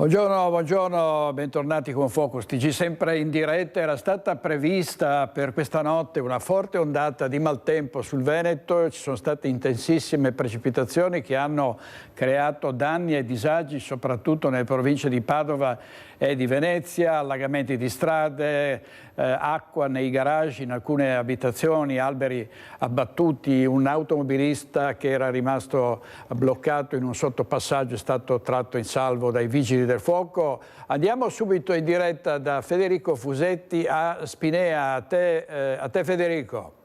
Buongiorno, buongiorno, bentornati con Focus TG, sempre in diretta. Era stata prevista per questa notte una forte ondata di maltempo sul Veneto, ci sono state intensissime precipitazioni che hanno creato danni e disagi soprattutto nelle province di Padova e di Venezia, allagamenti di strade, acqua nei garage in alcune abitazioni, alberi abbattuti, un automobilista che era rimasto bloccato in un sottopassaggio è stato tratto in salvo dai vigili del fuoco. Andiamo subito in diretta da Federico Fusetti a Spinea. A te Federico.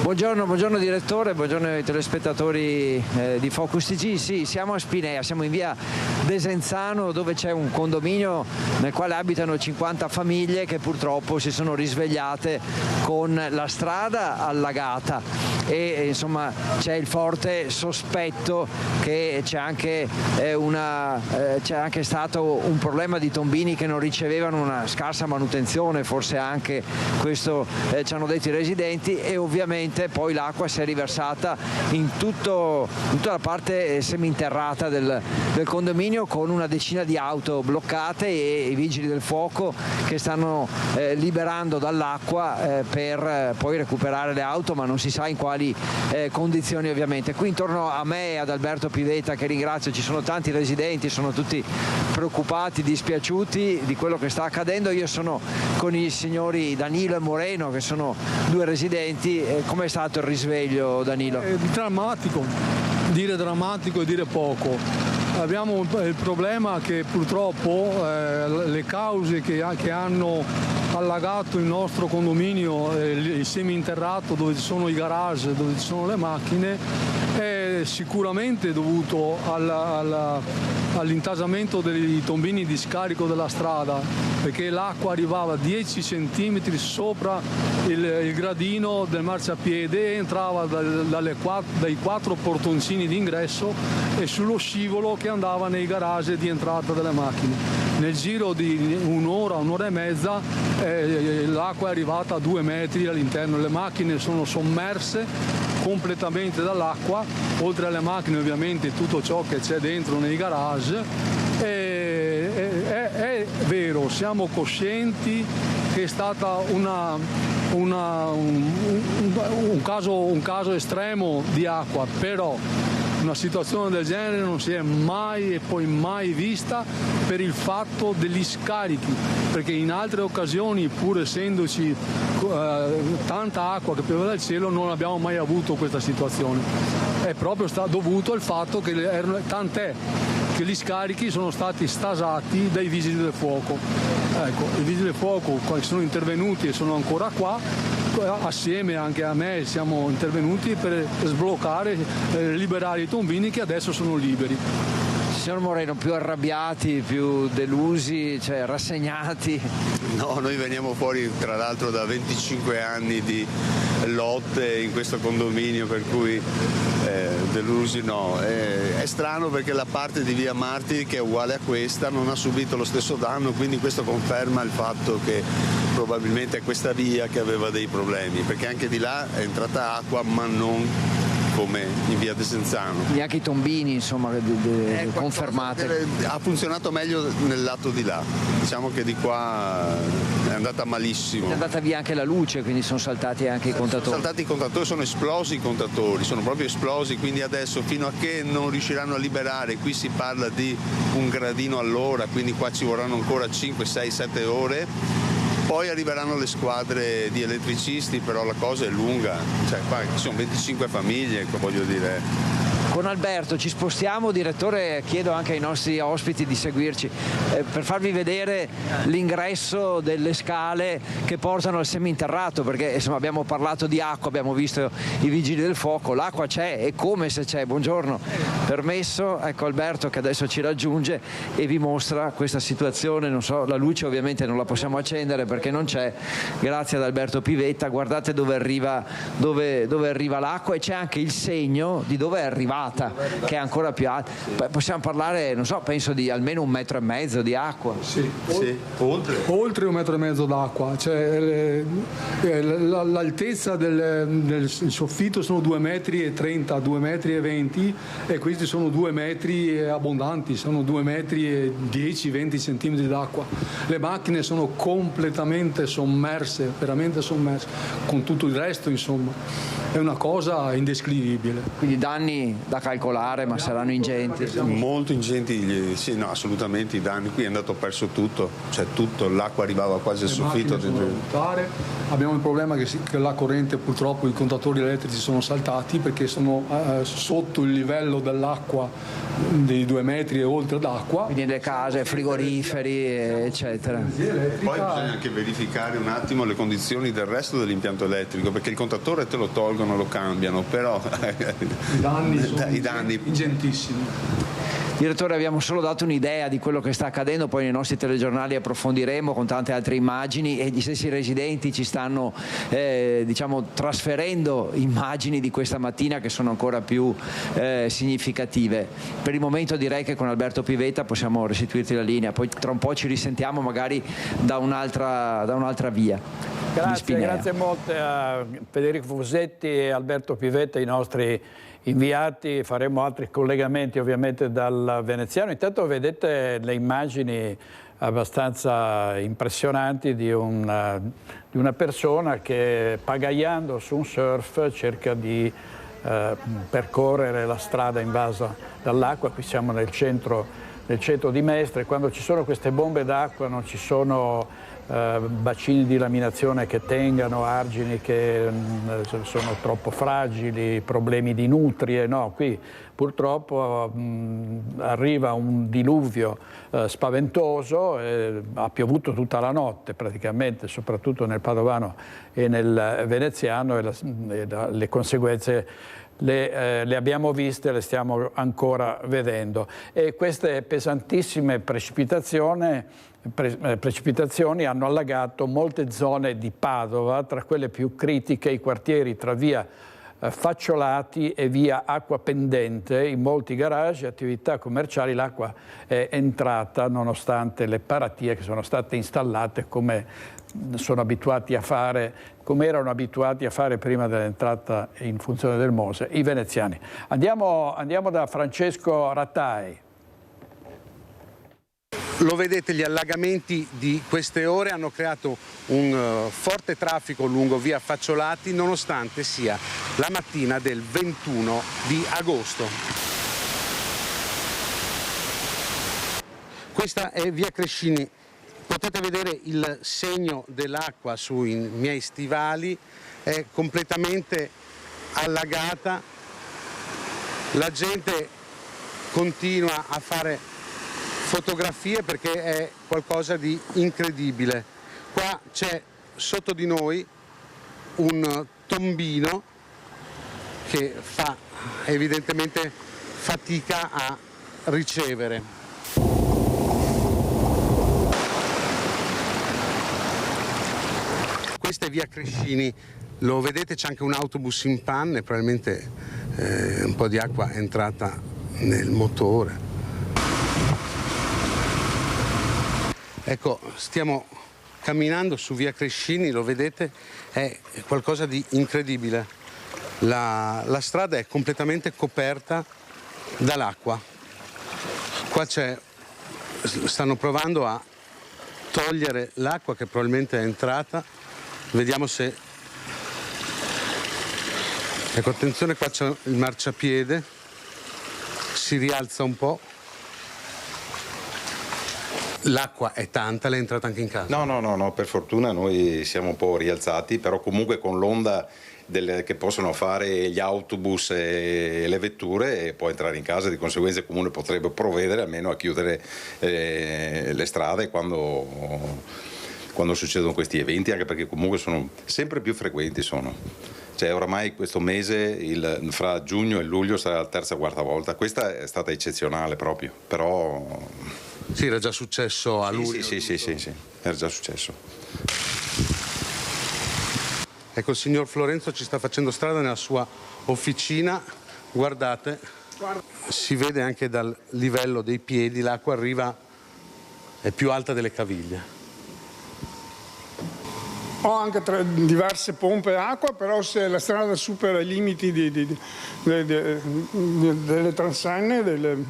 Buongiorno direttore, buongiorno ai telespettatori di Focus TG. Sì, siamo a Spinea, siamo in via Desenzano dove c'è un condominio nel quale abitano 50 famiglie che purtroppo si sono risvegliate con la strada allagata e insomma c'è il forte sospetto che c'è anche stato un problema di tombini che non ricevevano una scarsa manutenzione, forse anche questo ci hanno detto i residenti, e ovviamente poi l'acqua si è riversata in tutta la parte seminterrata del condominio, con una decina di auto bloccate e i vigili del fuoco che stanno liberando dall'acqua per poi recuperare le auto, ma non si sa in quali condizioni ovviamente. Qui intorno a me e ad Alberto Pivetta, che ringrazio, ci sono tanti residenti, sono tutti preoccupati, dispiaciuti di quello che sta accadendo. Io sono con i signori Danilo e Moreno, che sono due residenti. Com'è stato il risveglio, Danilo? Drammatico, dire drammatico e dire poco. Abbiamo il problema che purtroppo le cause che hanno allagato il nostro condominio, il seminterrato dove ci sono i garage, dove ci sono le macchine, è sicuramente dovuto all'intasamento dei tombini di scarico della strada, perché l'acqua arrivava 10 cm sopra il gradino del marciapiede e entrava dai 4 portoncini d'ingresso e sullo scivolo che andava nei garage di entrata delle macchine. Nel giro di un'ora e mezza l'acqua è arrivata a 2 metri all'interno, le macchine sono sommerse completamente dall'acqua, oltre alle macchine ovviamente tutto ciò che c'è dentro nei garage. È vero, siamo coscienti che è stata un caso estremo di acqua, però una situazione del genere non si è mai e poi mai vista per il fatto degli scarichi, perché in altre occasioni, pur essendoci tanta acqua che pioveva dal cielo, non abbiamo mai avuto questa situazione. È proprio dovuto al fatto che tant'è che gli scarichi sono stati stasati dai vigili del fuoco. Ecco, i vigili del fuoco sono intervenuti e sono ancora qua, assieme anche a me siamo intervenuti per sbloccare, liberare i tombini che adesso sono liberi. Signor Moreno, più arrabbiati, più delusi, cioè rassegnati? No, noi veniamo fuori tra l'altro da 25 anni di lotte in questo condominio, per cui delusi no. È strano perché la parte di via Martiri, che è uguale a questa, non ha subito lo stesso danno, quindi questo conferma il fatto che probabilmente è questa via che aveva dei problemi, perché anche di là è entrata acqua, ma non come in via Desenzano. Neanche i tombini, insomma, confermate. Ha funzionato meglio nel lato di là, diciamo che di qua è andata malissimo. È andata via anche la luce, quindi sono saltati anche i contatori. Sono saltati i contatori, sono esplosi i contatori, sono proprio esplosi, quindi adesso fino a che non riusciranno a liberare, qui si parla di un gradino all'ora, quindi qua ci vorranno ancora 5, 6, 7 ore. Poi arriveranno le squadre di elettricisti, però la cosa è lunga, cioè qua ci sono 25 famiglie, voglio dire. Con Alberto ci spostiamo, direttore, chiedo anche ai nostri ospiti di seguirci per farvi vedere l'ingresso delle scale che portano al seminterrato, perché insomma abbiamo parlato di acqua, abbiamo visto i vigili del fuoco, l'acqua c'è e come se c'è. Buongiorno, permesso, ecco Alberto che adesso ci raggiunge e vi mostra questa situazione. Non so, la luce ovviamente non la possiamo accendere perché non c'è, grazie ad Alberto Pivetta. Guardate dove arriva l'acqua e c'è anche il segno di dove è arrivata vallata che è ancora più alta. Possiamo parlare, non so, penso di almeno 1,5 metri di acqua. Sì, oltre. Oltre 1,5 metri d'acqua, cioè, l'altezza del soffitto sono 2,30 metri, 2,20 metri e questi sono 2 metri abbondanti, sono 2 metri e 10-20 centimetri d'acqua. Le macchine sono completamente sommerse, veramente sommerse, con tutto il resto, insomma, è una cosa indescrivibile. Quindi danni da calcolare, ma saranno ingenti. Molto ingenti, sì, no, assolutamente i danni. Qui è andato perso tutto, cioè tutto, l'acqua arrivava quasi al soffitto. Abbiamo il problema che la corrente, purtroppo i contatori elettrici sono saltati perché sono sotto il livello dell'acqua dei 2 metri e oltre d'acqua. Quindi le case, frigoriferi, eccetera. Poi bisogna anche verificare un attimo le condizioni del resto dell'impianto elettrico, perché il contatore te lo tolgono, lo cambiano, però i danni sono ingentissimi. Direttore, abbiamo solo dato un'idea di quello che sta accadendo, poi nei nostri telegiornali approfondiremo con tante altre immagini e gli stessi residenti ci stanno diciamo trasferendo immagini di questa mattina che sono ancora più significative. Per il momento direi che con Alberto Pivetta possiamo restituirti la linea, poi tra un po' ci risentiamo magari da un'altra via. Grazie molte a Federico Fusetti e Alberto Pivetta, i nostri inviati. Faremo altri collegamenti ovviamente dal veneziano. Intanto vedete le immagini abbastanza impressionanti di una persona che pagaiando su un surf cerca di percorrere la strada invasa dall'acqua. Qui siamo nel centro di Mestre. Quando ci sono queste bombe d'acqua non ci sono bacini di laminazione che tengano, argini che sono troppo fragili, problemi di nutrie, no, qui purtroppo arriva un diluvio spaventoso, ha piovuto tutta la notte praticamente, soprattutto nel padovano e nel veneziano, e le conseguenze le abbiamo viste, le stiamo ancora vedendo. E queste pesantissime precipitazioni hanno allagato molte zone di Padova, tra quelle più critiche i quartieri tra via Facciolati e via Acqua Pendente. In molti garage e attività commerciali l'acqua è entrata nonostante le paratie che sono state installate come erano abituati a fare prima dell'entrata in funzione del Mose i veneziani. Andiamo da Francesco Rattai. Lo vedete, gli allagamenti di queste ore hanno creato un forte traffico lungo via Facciolati nonostante sia la mattina del 21 di agosto. Questa è via Crescini. Potete vedere il segno dell'acqua sui miei stivali, è completamente allagata. La gente continua a fare fotografie perché è qualcosa di incredibile. Qua c'è sotto di noi un tombino che fa evidentemente fatica a ricevere. Questa è via Crescini, lo vedete, c'è anche un autobus in panne, probabilmente un po' di acqua è entrata nel motore. Ecco, stiamo camminando su via Crescini, lo vedete, è qualcosa di incredibile. La strada è completamente coperta dall'acqua. Qua stanno provando a togliere l'acqua che probabilmente è entrata. Vediamo se... Ecco, attenzione, qua c'è il marciapiede, si rialza un po'. L'acqua è tanta, lei è entrata anche in casa? No, per fortuna noi siamo un po' rialzati, però comunque con l'onda che possono fare gli autobus e le vetture può entrare in casa, di conseguenza il comune potrebbe provvedere almeno a chiudere le strade quando succedono questi eventi, anche perché comunque sono sempre più frequenti. Cioè oramai questo mese, fra giugno e luglio, sarà la terza o quarta volta. Questa è stata eccezionale proprio, però... Sì, era già successo a luglio. Sì, era già successo. Ecco, il signor Florenzo ci sta facendo strada nella sua officina, guardate. Si vede anche dal livello dei piedi, l'acqua è più alta delle caviglie. Ho anche diverse pompe acqua, però se la strada supera i limiti delle transenne,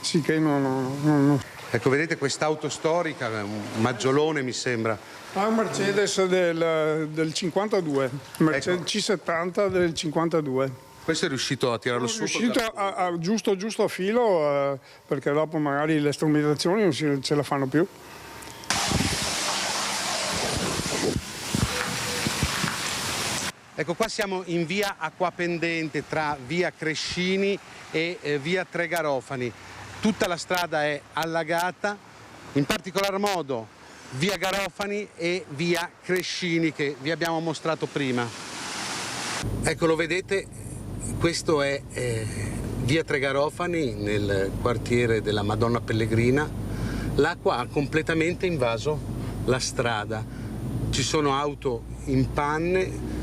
sì che non. Ecco, vedete quest'auto storica, un maggiolone mi sembra. Un Mercedes del 52, Mercedes C70 del 52. Questo è riuscito a tirarlo su? È riuscito giusto a filo, perché dopo magari le strumentazioni non ce la fanno più. Ecco, qua siamo in via Acquapendente tra via Crescini e via Tre Garofani. Tutta la strada è allagata, in particolar modo via Garofani e via Crescini che vi abbiamo mostrato prima. Ecco, lo vedete, questo è via Tre Garofani nel quartiere della Madonna Pellegrina. L'acqua ha completamente invaso la strada, ci sono auto in panne.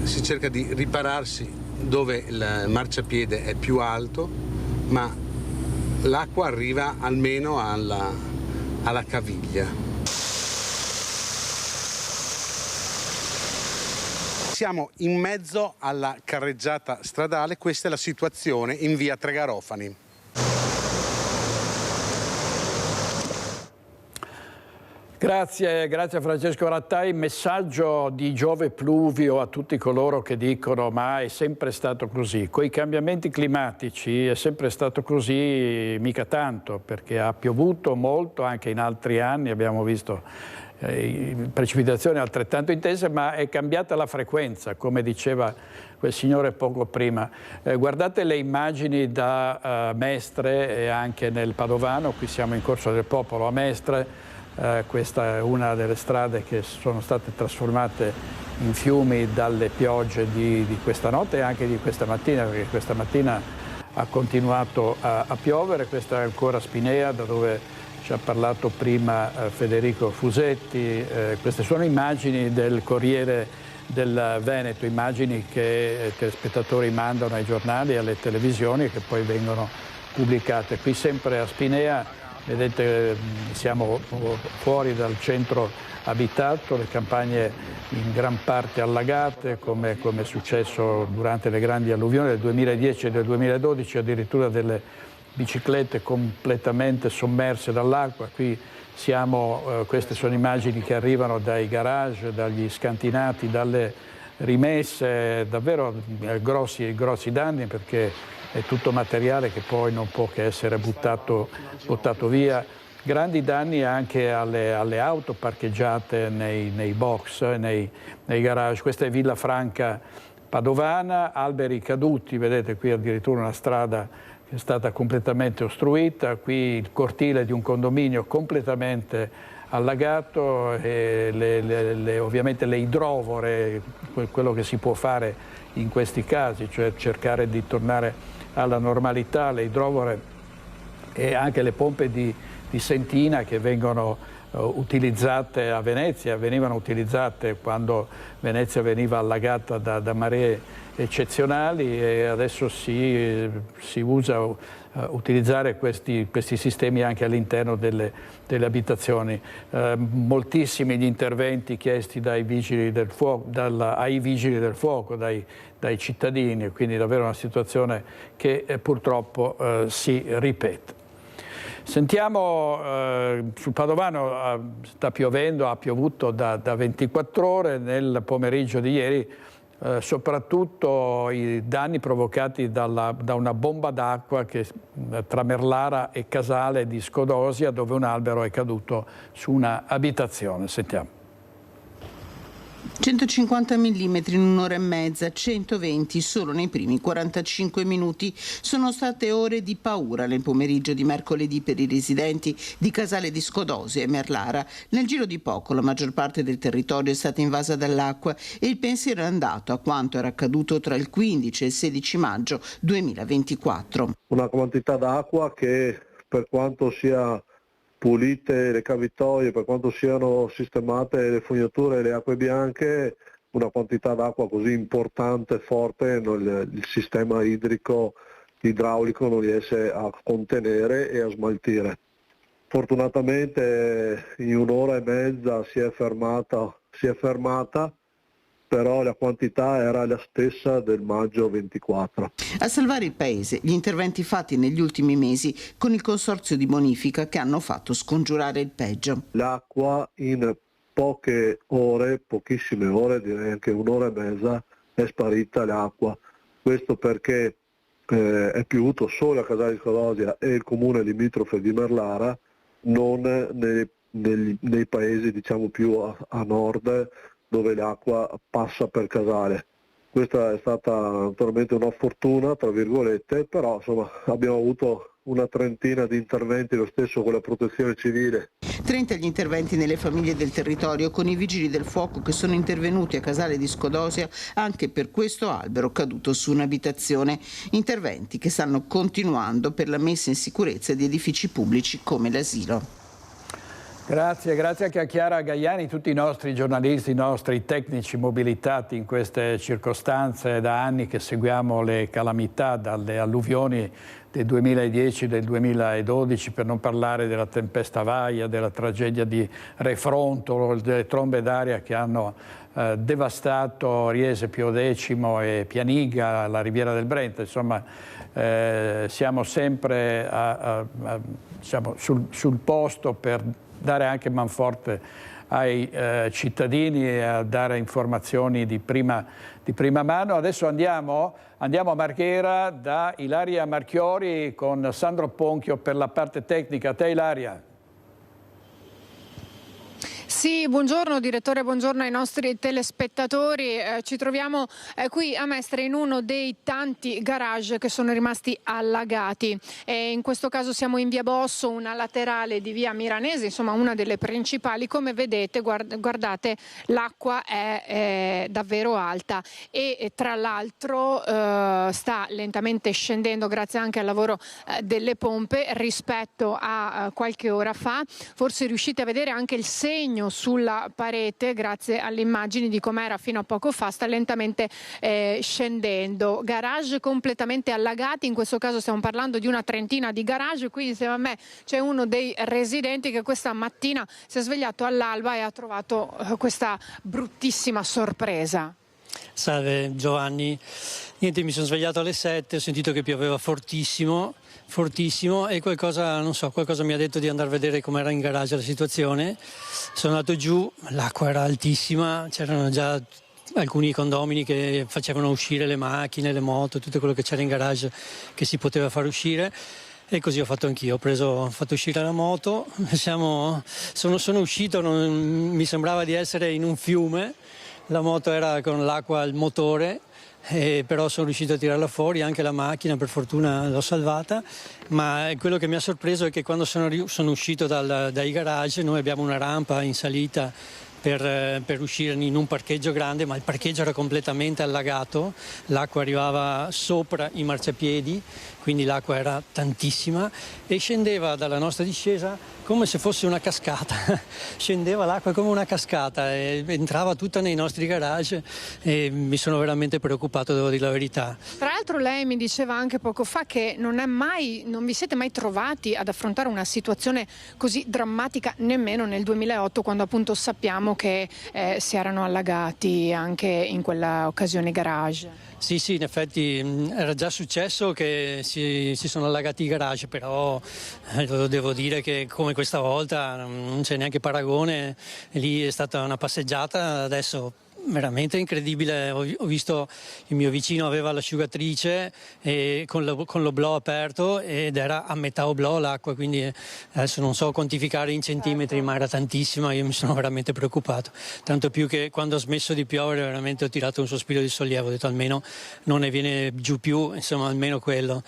Si cerca di ripararsi dove il marciapiede è più alto, ma l'acqua arriva almeno alla caviglia. Siamo in mezzo alla carreggiata stradale, questa è la situazione in via Tre Garofani. Grazie Francesco Rattai. Messaggio di Giove Pluvio a tutti coloro che dicono ma è sempre stato così. Con i cambiamenti climatici è sempre stato così, mica tanto, perché ha piovuto molto anche in altri anni, abbiamo visto precipitazioni altrettanto intense, ma è cambiata la frequenza, come diceva quel signore poco prima. Guardate le immagini da Mestre e anche nel Padovano, qui siamo in Corso del Popolo a Mestre. Questa è una delle strade che sono state trasformate in fiumi dalle piogge di questa notte e anche di questa mattina, perché questa mattina ha continuato a piovere. Questa è ancora Spinea, da dove ci ha parlato prima Federico Fusetti. Queste sono immagini del Corriere del Veneto, immagini che i telespettatori mandano ai giornali e alle televisioni e che poi vengono pubblicate. Qui sempre a Spinea, vedete, siamo fuori dal centro abitato, le campagne in gran parte allagate, come è successo durante le grandi alluvioni del 2010 e del 2012, addirittura delle biciclette completamente sommerse dall'acqua. Qui queste sono immagini che arrivano dai garage, dagli scantinati, dalle rimesse, davvero grossi danni, perché è tutto materiale che poi non può che essere buttato via. Grandi danni anche alle auto parcheggiate nei box, nei garage. Questa è Villa Franca Padovana, alberi caduti, vedete qui addirittura una strada che è stata completamente ostruita, qui il cortile di un condominio completamente allagato, e ovviamente le idrovore, quello che si può fare in questi casi, cioè cercare di tornare alla normalità, le idrovore e anche le pompe di sentina che vengono utilizzate a Venezia, venivano utilizzate quando Venezia veniva allagata da maree eccezionali, e adesso si usa utilizzare questi sistemi anche all'interno delle abitazioni. Moltissimi gli interventi chiesti ai vigili del fuoco, dai cittadini, quindi davvero una situazione che purtroppo si ripete. Sentiamo, sul Padovano sta piovendo, ha piovuto da 24 ore, nel pomeriggio di ieri, soprattutto i danni provocati da una bomba d'acqua tra Merlara e Casale di Scodosia, dove un albero è caduto su una abitazione. Sentiamo. 150 mm in un'ora e mezza, 120 solo nei primi 45 minuti. Sono state ore di paura nel pomeriggio di mercoledì per i residenti di Casale di Scodosia e Merlara. Nel giro di poco la maggior parte del territorio è stata invasa dall'acqua e il pensiero è andato a quanto era accaduto tra il 15 e il 16 maggio 2024. Una quantità d'acqua che, per quanto sia pulite le cavitoie, per quanto siano sistemate le fognature e le acque bianche, una quantità d'acqua così importante e forte il sistema idrico idraulico non riesce a contenere e a smaltire. Fortunatamente in un'ora e mezza si è fermata, però la quantità era la stessa del maggio 24. A salvare il paese gli interventi fatti negli ultimi mesi con il consorzio di bonifica che hanno fatto scongiurare il peggio. L'acqua in poche ore, pochissime ore, direi anche un'ora e mezza, è sparita l'acqua. Questo perché è piovuto solo a Casale di Scodosia e il comune limitrofe di Merlara, non nei paesi diciamo più a nord, dove l'acqua passa per Casale. Questa è stata naturalmente una fortuna, tra virgolette, però insomma abbiamo avuto una trentina di interventi, lo stesso con la protezione civile. 30 gli interventi nelle famiglie del territorio con i vigili del fuoco che sono intervenuti a Casale di Scodosia anche per questo albero caduto su un'abitazione. Interventi che stanno continuando per la messa in sicurezza di edifici pubblici come l'asilo. Grazie anche a Chiara Gaiani, tutti i nostri giornalisti, i nostri tecnici mobilitati in queste circostanze. Da anni che seguiamo le calamità, dalle alluvioni del 2010 e del 2012, per non parlare della tempesta Vaia, della tragedia di Refronto, delle trombe d'aria che hanno devastato Riese, Pio X e Pianiga, la Riviera del Brenta. Insomma, siamo sempre diciamo, sul posto per dare anche manforte ai cittadini e a dare informazioni di prima mano. Adesso andiamo a Marghera da Ilaria Marchiori con Sandro Ponchio per la parte tecnica. A te Ilaria. Sì, buongiorno direttore, buongiorno ai nostri telespettatori. Ci troviamo qui a Mestre in uno dei tanti garage che sono rimasti allagati. In questo caso siamo in via Bosso, una laterale di via Miranese, insomma una delle principali. Come vedete, guardate, l'acqua è davvero alta e tra l'altro sta lentamente scendendo grazie anche al lavoro delle pompe rispetto a qualche ora fa. Forse riuscite a vedere anche il segno sulla parete grazie alle immagini di com'era fino a poco fa, sta lentamente scendendo. Garage completamente allagati, in questo caso stiamo parlando di una trentina di garage. Qui insieme a me c'è uno dei residenti che questa mattina si è svegliato all'alba e ha trovato questa bruttissima sorpresa. Salve Giovanni, niente, mi sono svegliato alle 7, ho sentito che pioveva fortissimo e qualcosa mi ha detto di andare a vedere com'era in garage la situazione. Sono andato giù, l'acqua era altissima, c'erano già alcuni condomini che facevano uscire le macchine, le moto, tutto quello che c'era in garage che si poteva far uscire. E così ho fatto anch'io, ho fatto uscire la moto, sono uscito, mi sembrava di essere in un fiume, la moto era con l'acqua al motore, però sono riuscito a tirarla fuori, anche la macchina per fortuna l'ho salvata, ma quello che mi ha sorpreso è che quando sono uscito dai garage noi abbiamo una rampa in salita per uscire in un parcheggio grande, ma il parcheggio era completamente allagato, l'acqua arrivava sopra i marciapiedi, quindi l'acqua era tantissima e scendeva dalla nostra discesa come se fosse una cascata, scendeva l'acqua come una cascata e entrava tutta nei nostri garage e mi sono veramente preoccupato, devo dire la verità. Tra l'altro lei mi diceva anche poco fa che non vi siete mai trovati ad affrontare una situazione così drammatica nemmeno nel 2008, quando appunto sappiamo che si erano allagati anche in quella occasione i garage. Sì, in effetti era già successo che si sono allagati i garage, però devo dire che come questa volta non c'è neanche paragone, lì è stata una passeggiata, adesso veramente incredibile. Ho visto il mio vicino aveva l'asciugatrice e con l'oblò aperto ed era a metà oblò l'acqua, quindi adesso non so quantificare in centimetri, ma era tantissima, io mi sono veramente preoccupato, tanto più che quando ha smesso di piovere veramente ho tirato un sospiro di sollievo, ho detto almeno non ne viene giù più, insomma almeno quello.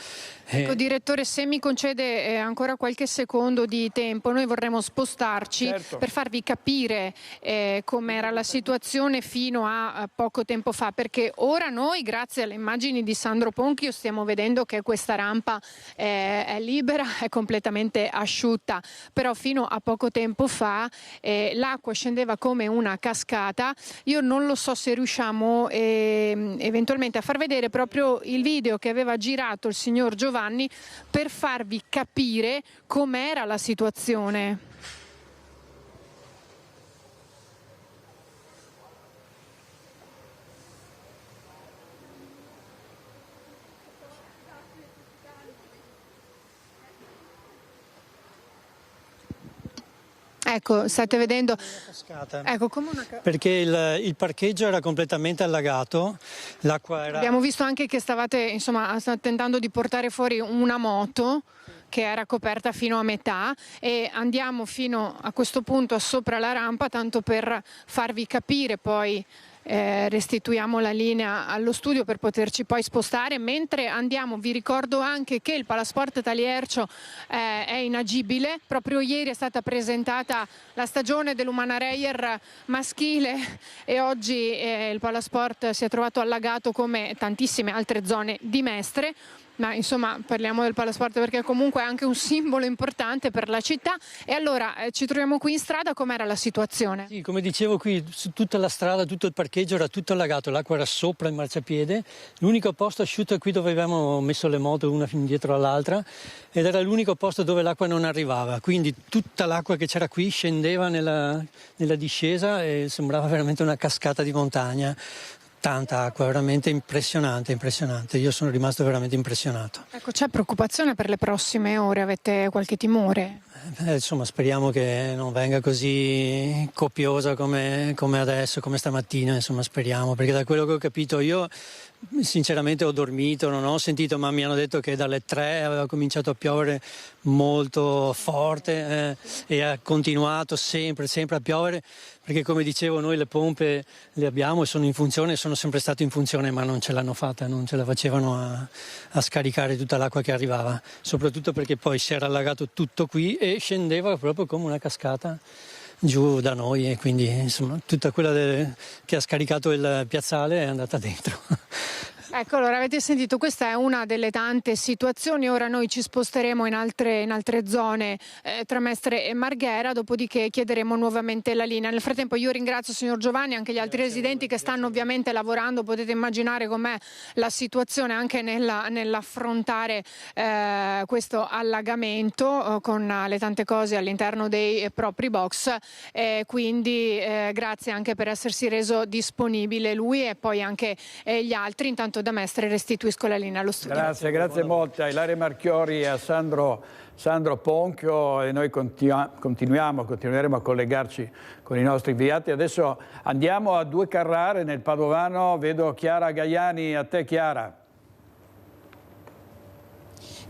Ecco, direttore, se mi concede ancora qualche secondo di tempo, noi vorremmo spostarci per farvi capire com'era la situazione fino fino a poco tempo fa, perché ora noi, grazie alle immagini di Sandro Ponchio, stiamo vedendo che questa rampa è libera, è completamente asciutta, però fino a poco tempo fa l'acqua scendeva come una cascata. Io non lo so se riusciamo eventualmente a far vedere proprio il video che aveva girato il signor Giovanni per farvi capire com'era la situazione. Ecco, state vedendo, ecco, come una perché il parcheggio era completamente allagato, l'acqua era... Abbiamo visto anche che stavate tentando di portare fuori una moto che era coperta fino a metà, e andiamo fino a questo punto sopra la rampa, tanto per farvi capire. Poi restituiamo la linea allo studio per poterci poi spostare. Mentre andiamo, vi ricordo anche che il Palasport Taliercio è inagibile. Proprio ieri è stata presentata la stagione dell'Umana Reyer maschile e oggi il Palasport si è trovato allagato come tantissime altre zone di Mestre. Ma insomma, parliamo del Palasport perché comunque è anche un simbolo importante per la città. E allora ci troviamo qui in strada, com'era la situazione? Sì, come dicevo, qui su tutta la strada, tutto il parcheggio era tutto allagato, l'acqua era sopra il marciapiede, l'unico posto asciutto è qui dove avevamo messo le moto una dietro all'altra, ed era l'unico posto dove l'acqua non arrivava, quindi tutta l'acqua che c'era qui scendeva nella discesa e sembrava veramente una cascata di montagna. Tanta acqua, veramente impressionante. Io sono rimasto veramente impressionato. Ecco, c'è preoccupazione per le prossime ore? Avete qualche timore? Insomma, speriamo che non venga così copiosa come adesso, come stamattina, insomma, speriamo, perché da quello che ho capito io sinceramente ho dormito, non ho sentito, ma mi hanno detto che dalle 3 aveva cominciato a piovere molto forte e ha continuato sempre a piovere, perché come dicevo noi le pompe le abbiamo e sono in funzione, sono sempre state in funzione, ma non ce l'hanno fatta, non ce la facevano a scaricare tutta l'acqua che arrivava, soprattutto perché poi si era allagato tutto qui e scendeva proprio come una cascata giù da noi, e quindi insomma tutta quella che ha scaricato il piazzale è andata dentro. Ecco, allora avete sentito, questa è una delle tante situazioni. Ora noi ci sposteremo in altre zone tra Mestre e Marghera, dopodiché chiederemo nuovamente la linea. Nel frattempo io ringrazio il signor Giovanni e anche gli altri residenti che stanno ovviamente lavorando. Potete immaginare com'è la situazione anche nell'affrontare questo allagamento con le tante cose all'interno dei propri box, quindi grazie anche per essersi reso disponibile lui e poi anche gli altri. Intanto da Mestre restituisco la linea allo studio. Grazie molte a Ilaria Marchiori e a Sandro Ponchio, e noi continueremo a collegarci con i nostri inviati. Adesso andiamo a Due Carrare nel Padovano, vedo Chiara Gaiani. A te, Chiara.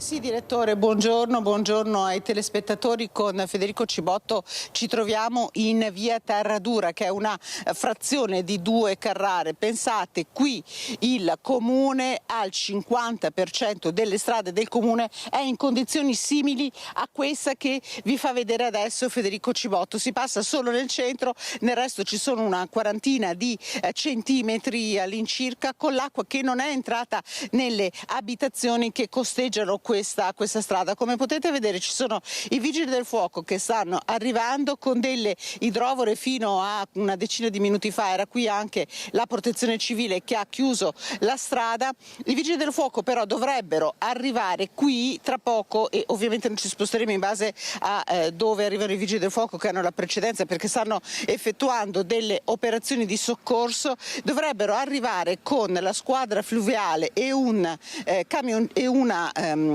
Sì, direttore, buongiorno ai telespettatori. Con Federico Cibotto ci troviamo in via Terradura, che è una frazione di Due Carrare. Pensate, qui il comune al 50% delle strade del comune è in condizioni simili a questa che vi fa vedere adesso Federico Cibotto. Si passa solo nel centro, nel resto ci sono una quarantina di centimetri all'incirca, con l'acqua che non è entrata nelle abitazioni che costeggiano questa strada. Come potete vedere ci sono i vigili del fuoco che stanno arrivando con delle idrovore. Fino a una decina di minuti fa era qui anche la protezione civile che ha chiuso la strada. I vigili del fuoco però dovrebbero arrivare qui tra poco, e ovviamente non ci sposteremo in base a dove arrivano i vigili del fuoco, che hanno la precedenza perché stanno effettuando delle operazioni di soccorso. Dovrebbero arrivare con la squadra fluviale e un camion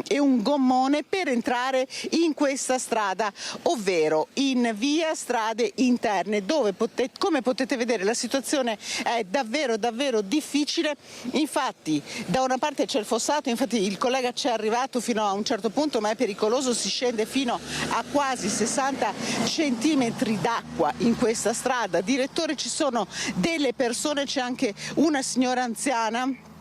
e un gommone per entrare in questa strada, ovvero in via Strade Interne, dove come potete vedere la situazione è davvero difficile. Infatti da una parte c'è il fossato, infatti il collega ci è arrivato fino a un certo punto, ma è pericoloso, si scende fino a quasi 60 centimetri d'acqua in questa strada. Direttore, ci sono delle persone, c'è anche una signora anziana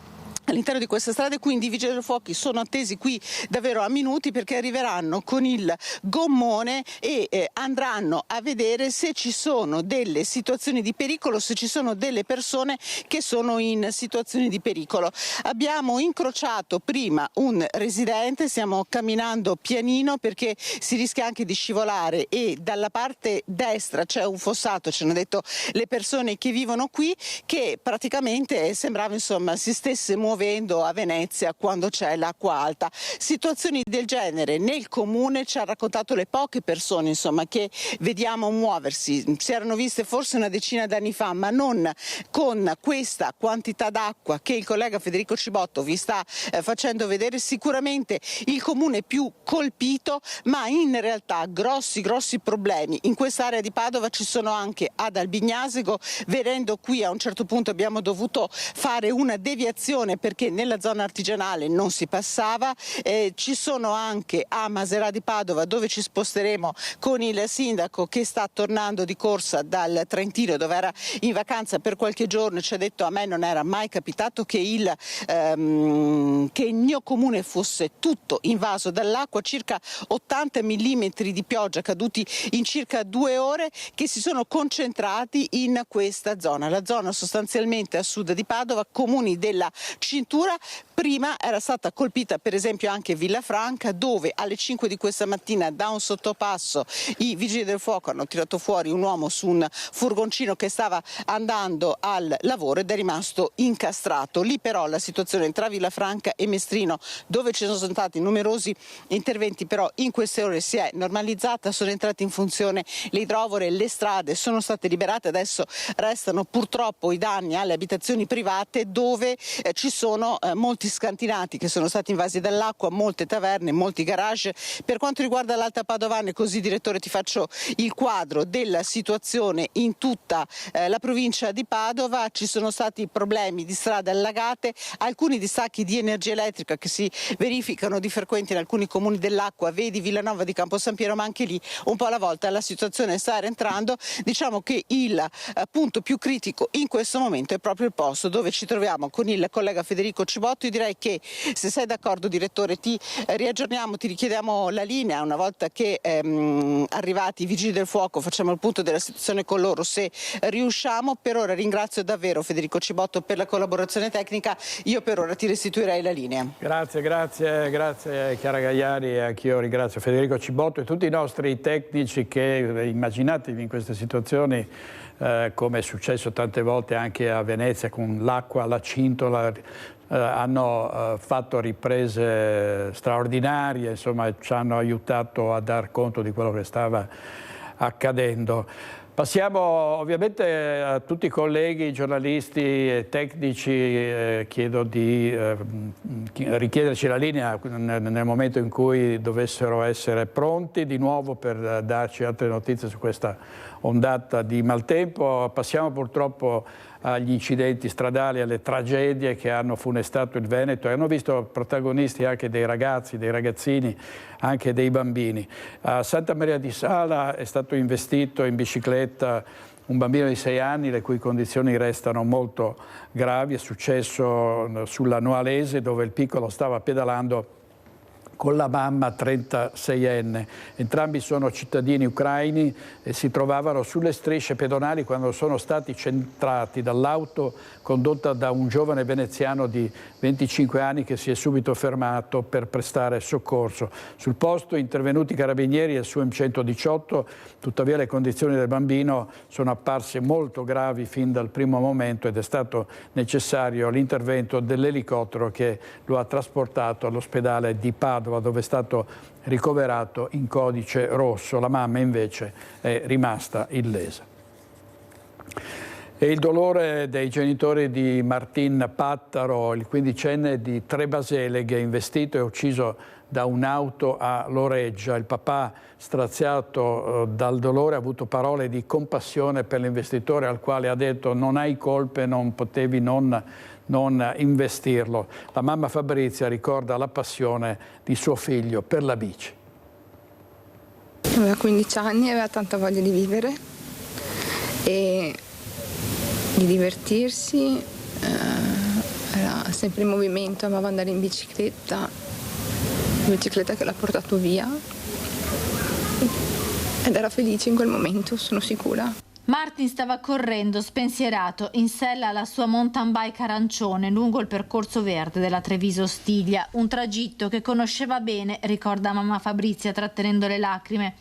all'interno di queste strade, quindi i vigili del fuoco sono attesi qui davvero a minuti, perché arriveranno con il gommone e andranno a vedere se ci sono delle situazioni di pericolo, se ci sono delle persone che sono in situazioni di pericolo. Abbiamo incrociato prima un residente, stiamo camminando pianino perché si rischia anche di scivolare, e dalla parte destra c'è un fossato, ci hanno detto le persone che vivono qui, che praticamente sembrava insomma si stesse muovendo a Venezia quando c'è l'acqua alta. Situazioni del genere nel comune ci ha raccontato le poche persone insomma che vediamo muoversi. Si erano viste forse una decina d'anni fa, ma non con questa quantità d'acqua che il collega Federico Cibotto vi sta facendo vedere. Sicuramente il comune più colpito, ma in realtà grossi problemi in quest'area di Padova ci sono anche ad Albignasego. Vedendo qui a un certo punto abbiamo dovuto fare una deviazione perché nella zona artigianale non si passava. Ci sono anche a Maserà di Padova, dove ci sposteremo con il sindaco che sta tornando di corsa dal Trentino, dove era in vacanza per qualche giorno. Ci ha detto: a me non era mai capitato che il mio comune fosse tutto invaso dall'acqua. Circa 80 millimetri di pioggia caduti in circa 2 ore, che si sono concentrati in questa zona, la zona sostanzialmente a sud di Padova, comuni della cintura. Prima era stata colpita per esempio anche Villafranca, dove alle 5 di questa mattina da un sottopasso i vigili del fuoco hanno tirato fuori un uomo su un furgoncino che stava andando al lavoro ed è rimasto incastrato. Lì però la situazione tra Villafranca e Mestrino, dove ci sono stati numerosi interventi, però in queste ore si è normalizzata, sono entrate in funzione le idrovore, le strade sono state liberate. Adesso restano purtroppo i danni alle abitazioni private, dove ci sono molti scantinati che sono stati invasi dall'acqua, molte taverne, molti garage. Per quanto riguarda l'Alta Padovana, così direttore ti faccio il quadro della situazione in tutta la provincia di Padova. Ci sono stati problemi di strade allagate, alcuni distacchi di energia elettrica che si verificano di frequente in alcuni comuni dell'acqua, vedi Villanova di Campo San Piero, ma anche lì un po' alla volta la situazione sta rientrando. Diciamo che il punto più critico in questo momento è proprio il posto dove ci troviamo con il collega Federico Cibotto. Io direi che, se sei d'accordo direttore, ti riaggiorniamo, ti richiediamo la linea una volta che arrivati i vigili del fuoco, facciamo il punto della situazione con loro se riusciamo. Per ora ringrazio davvero Federico Cibotto per la collaborazione tecnica, io per ora ti restituirei la linea. Grazie Chiara Gagliari, e anch'io ringrazio Federico Cibotto e tutti i nostri tecnici che, immaginatevi in queste situazioni, come è successo tante volte anche a Venezia con l'acqua alla cintola, hanno fatto riprese straordinarie, insomma ci hanno aiutato a dar conto di quello che stava accadendo. Passiamo ovviamente a tutti i colleghi, giornalisti e tecnici, chiedo di richiederci la linea nel momento in cui dovessero essere pronti di nuovo per darci altre notizie su questa ondata di maltempo. Passiamo purtroppo agli incidenti stradali, alle tragedie che hanno funestato il Veneto e hanno visto protagonisti anche dei ragazzi, dei ragazzini, anche dei bambini. A Santa Maria di Sala è stato investito in bicicletta un bambino di 6 anni, le cui condizioni restano molto gravi. È successo sulla Noalese, dove il piccolo stava pedalando con la mamma 36enne. Entrambi sono cittadini ucraini e si trovavano sulle strisce pedonali quando sono stati centrati dall'auto condotta da un giovane veneziano di 25 anni che si è subito fermato per prestare soccorso. Sul posto intervenuti i carabinieri e il SUEM 118, tuttavia le condizioni del bambino sono apparse molto gravi fin dal primo momento ed è stato necessario l'intervento dell'elicottero che lo ha trasportato all'ospedale di Padova, dove è stato ricoverato in codice rosso. La mamma invece è rimasta illesa. E il dolore dei genitori di Martin Pattaro, il 15enne di Trebaseleghe, investito e ucciso da un'auto a Loreggia. Il papà, straziato dal dolore, ha avuto parole di compassione per l'investitore, al quale ha detto: non hai colpe, non potevi non investirlo. La mamma Fabrizia ricorda la passione di suo figlio per la bici. Aveva 15 anni, aveva tanta voglia di vivere e di divertirsi, era sempre in movimento, amava andare in bicicletta che l'ha portato via ed era felice in quel momento, sono sicura. Martin stava correndo spensierato in sella alla sua mountain bike arancione lungo il percorso verde della Treviso-Stiglia, un tragitto che conosceva bene, ricorda mamma Fabrizia trattenendo le lacrime.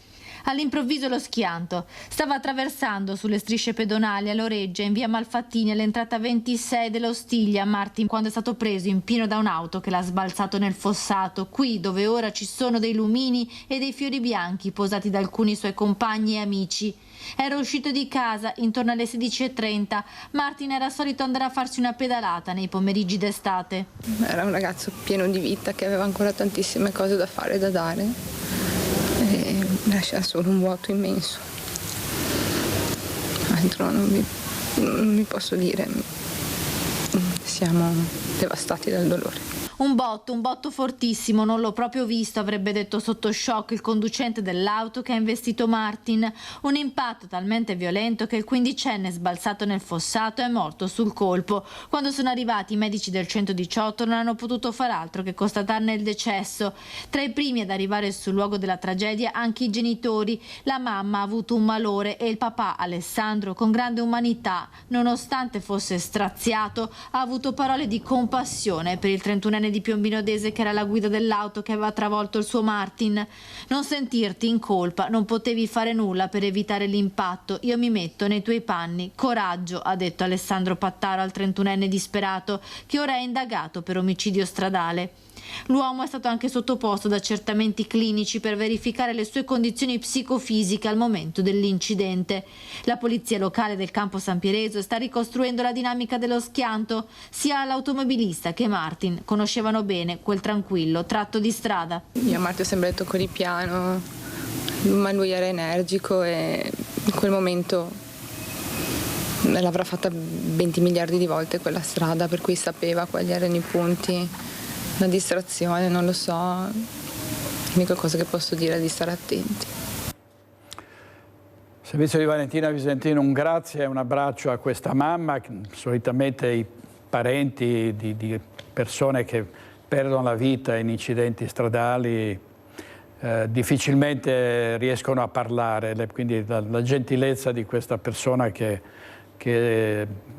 All'improvviso lo schianto. Stava attraversando sulle strisce pedonali a Loreggia in via Malfattini all'entrata 26 dello Stiglia Martin quando è stato preso in pieno da un'auto che l'ha sbalzato nel fossato, qui dove ora ci sono dei lumini e dei fiori bianchi posati da alcuni suoi compagni e amici. Era uscito di casa intorno alle 16:30. Martin era solito andare a farsi una pedalata nei pomeriggi d'estate. Era un ragazzo pieno di vita che aveva ancora tantissime cose da fare e da dare. E lascia solo un vuoto immenso. Altro non mi posso dire. Siamo devastati dal dolore. Un botto fortissimo, non l'ho proprio visto, avrebbe detto sotto shock il conducente dell'auto che ha investito Martin. Un impatto talmente violento che il 15enne sbalzato nel fossato è morto sul colpo. Quando sono arrivati i medici del 118 non hanno potuto far altro che constatarne il decesso. Tra i primi ad arrivare sul luogo della tragedia anche i genitori. La mamma ha avuto un malore e il papà Alessandro, con grande umanità, nonostante fosse straziato, ha avuto parole di compassione per il 31enne di Piombino Dese che era alla guida dell'auto che aveva travolto il suo Martin. Non sentirti in colpa, non potevi fare nulla per evitare l'impatto, io mi metto nei tuoi panni, coraggio, ha detto Alessandro Pattaro al 31enne disperato che ora è indagato per omicidio stradale. L'uomo è stato anche sottoposto ad accertamenti clinici per verificare le sue condizioni psicofisiche al momento dell'incidente. La polizia locale del Campo San Piereso sta ricostruendo la dinamica dello schianto. Sia l'automobilista che Martin conoscevano bene quel tranquillo tratto di strada. Io a Martin ho sempre detto corri piano, ma lui era energico e in quel momento l'avrà fatta 20 miliardi di volte quella strada, per cui sapeva quali erano i punti. Una distrazione, non lo so, l'unica cosa che posso dire è di stare attenti. Servizio di Valentina Visentino, un grazie e un abbraccio a questa mamma. Solitamente i parenti di persone che perdono la vita in incidenti stradali difficilmente riescono a parlare, quindi la gentilezza di questa persona che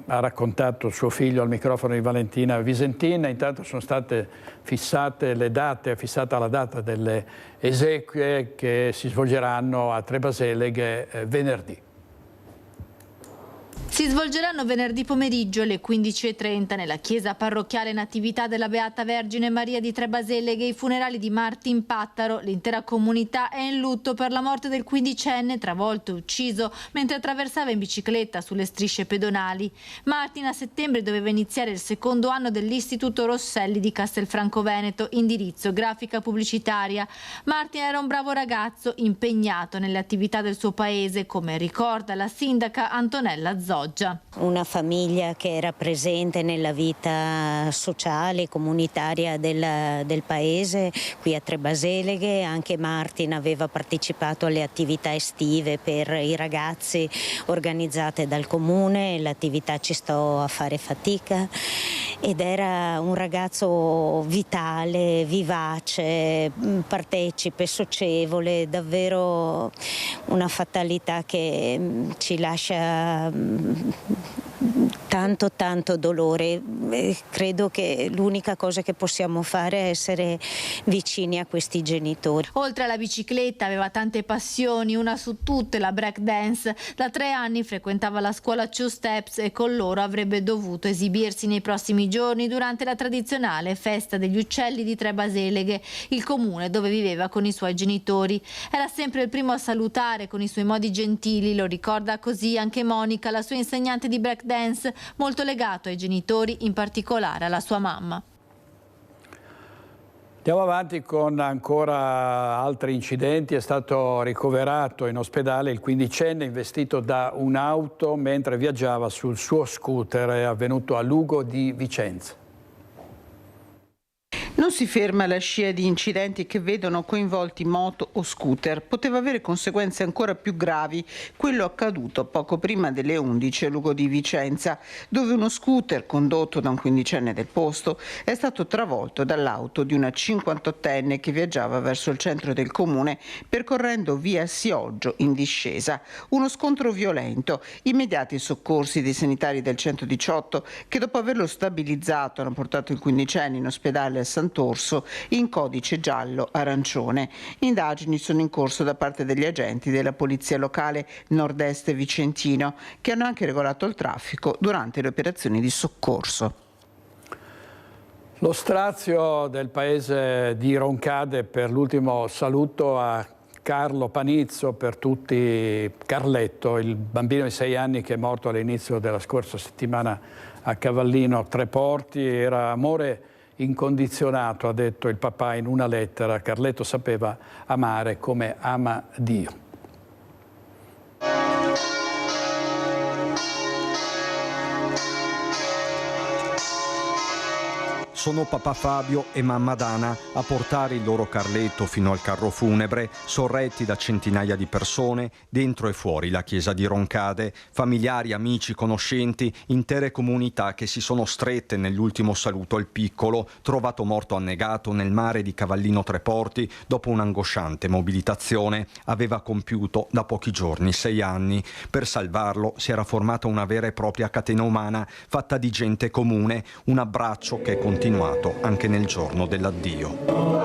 ha raccontato suo figlio al microfono di Valentina Visentina. Intanto sono state fissate le date, è fissata la data delle esequie che si svolgeranno a Trebaseleghe venerdì. Si svolgeranno venerdì pomeriggio alle 15:30 nella chiesa parrocchiale Natività della Beata Vergine Maria di Trebaseleghe i funerali di Martin Pattaro. L'intera comunità è in lutto per la morte del 15enne travolto e ucciso mentre attraversava in bicicletta sulle strisce pedonali. Martin a settembre doveva iniziare il secondo anno dell'Istituto Rosselli di Castelfranco Veneto, indirizzo grafica pubblicitaria. Martin era un bravo ragazzo impegnato nelle attività del suo paese, come ricorda la sindaca Antonella Zoggia. Una famiglia che era presente nella vita sociale, comunitaria del paese, qui a Trebaseleghe. Anche Martin aveva partecipato alle attività estive per i ragazzi organizzate dal comune, l'attività Ci sto a fare fatica, ed era un ragazzo vitale, vivace, partecipe, socievole, davvero una fatalità che ci lascia tanto dolore. Credo che l'unica cosa che possiamo fare è essere vicini a questi genitori. Oltre alla bicicletta aveva tante passioni, una su tutte la break dance. Da 3 anni frequentava la scuola Two Steps e con loro avrebbe dovuto esibirsi nei prossimi giorni durante la tradizionale festa degli uccelli di Trebaseleghe, il comune dove viveva con i suoi genitori. Era sempre il primo a salutare con i suoi modi gentili, lo ricorda così anche Monica, la sua insegnante di break dance, molto legato ai genitori, in particolare alla sua mamma. Andiamo avanti con ancora altri incidenti. È stato ricoverato in ospedale il 15enne investito da un'auto mentre viaggiava sul suo scooter. È avvenuto a Lugo di Vicenza. Non si ferma la scia di incidenti che vedono coinvolti moto o scooter. Poteva avere conseguenze ancora più gravi quello accaduto poco prima delle 11 a Lugo di Vicenza, dove uno scooter condotto da un quindicenne del posto è stato travolto dall'auto di una 58enne che viaggiava verso il centro del comune percorrendo via Sioggio in discesa. Uno scontro violento, immediati soccorsi dei sanitari del 118 che dopo averlo stabilizzato hanno portato il quindicenne in ospedale a Sant'Orso in codice giallo-arancione. Indagini sono in corso da parte degli agenti della Polizia Locale Nord-Est Vicentino che hanno anche regolato il traffico durante le operazioni di soccorso. Lo strazio del paese di Roncade per l'ultimo saluto a Carlo Panizzo, per tutti Carletto, il bambino di 6 anni che è morto all'inizio della scorsa settimana a Cavallino Treporti. Era amore incondizionato, ha detto il papà in una lettera. Carletto sapeva amare come ama Dio. Sono papà Fabio e mamma Dana a portare il loro Carletto fino al carro funebre, sorretti da centinaia di persone, dentro e fuori la chiesa di Roncade, familiari, amici, conoscenti, intere comunità che si sono strette nell'ultimo saluto al piccolo, trovato morto annegato nel mare di Cavallino Treporti dopo un'angosciante mobilitazione. Aveva compiuto da pochi giorni 6 anni. Per salvarlo si era formata una vera e propria catena umana fatta di gente comune, un abbraccio che è continuato anche nel giorno dell'addio.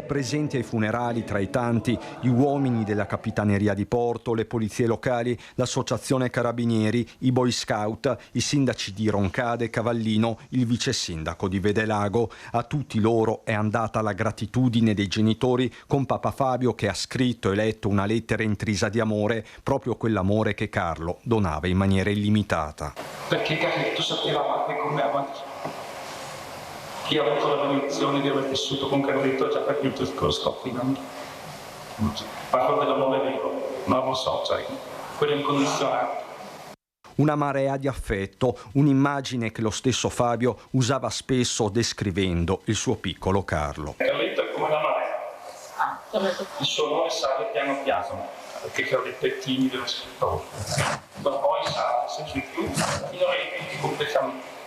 Presenti ai funerali tra i tanti gli uomini della Capitaneria di Porto, le polizie locali, l'associazione Carabinieri, i Boy Scout, i sindaci di Roncade e Cavallino, il vice sindaco di Vedelago. A tutti loro è andata la gratitudine dei genitori con papà Fabio che ha scritto e letto una lettera intrisa di amore, proprio quell'amore che Carlo donava in maniera illimitata. Perché Carletto sapeva amare come ama Dio. Chi ha avuto la benedizione di aver vissuto con Carletto ha già capito il cosa finalmente. Parlo dell'amore vero, non lo so, cioè, quello incondizionato. Una marea di affetto, un'immagine che lo stesso Fabio usava spesso descrivendo il suo piccolo Carlo. Carletto è come la marea. Il suo amore sale piano piano, perché Carletto è timido e rispettoso. Ma poi sale sempre più fino a riempirsi completamente.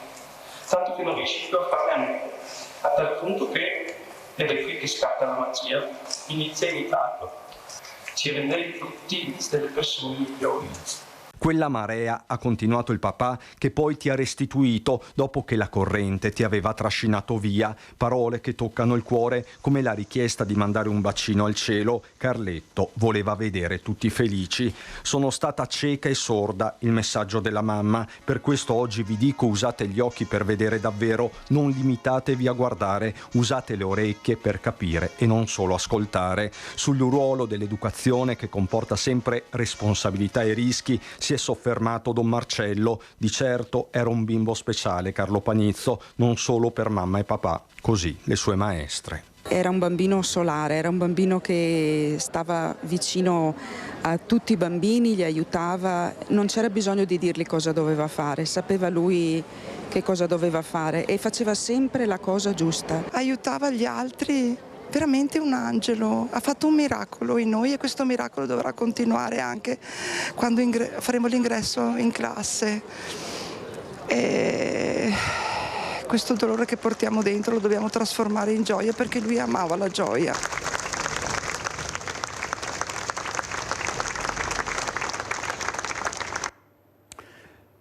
Tanto che non riesci più a farne a meno, a tal punto che, ed è qui che scatta la magia, inizia a imitarlo. Ci rendevi tutti delle persone migliori. Quella marea, ha continuato il papà, che poi ti ha restituito dopo che la corrente ti aveva trascinato via. Parole che toccano il cuore come la richiesta di mandare un bacino al cielo. Carletto voleva vedere tutti felici. Sono stata cieca e sorda, il messaggio della mamma. Per questo oggi vi dico: usate gli occhi per vedere davvero, non limitatevi a guardare, usate le orecchie per capire e non solo ascoltare. Sul ruolo dell'educazione, che comporta sempre responsabilità e rischi, si è soffermato Don Marcello. Di certo era un bimbo speciale Carlo Panizzo, non solo per mamma e papà, così le sue maestre. Era un bambino solare, era un bambino che stava vicino a tutti i bambini, li aiutava, non c'era bisogno di dirgli cosa doveva fare, sapeva lui che cosa doveva fare e faceva sempre la cosa giusta. Aiutava gli altri. Veramente un angelo, ha fatto un miracolo in noi e questo miracolo dovrà continuare anche quando faremo l'ingresso in classe. E questo dolore che portiamo dentro lo dobbiamo trasformare in gioia perché lui amava la gioia.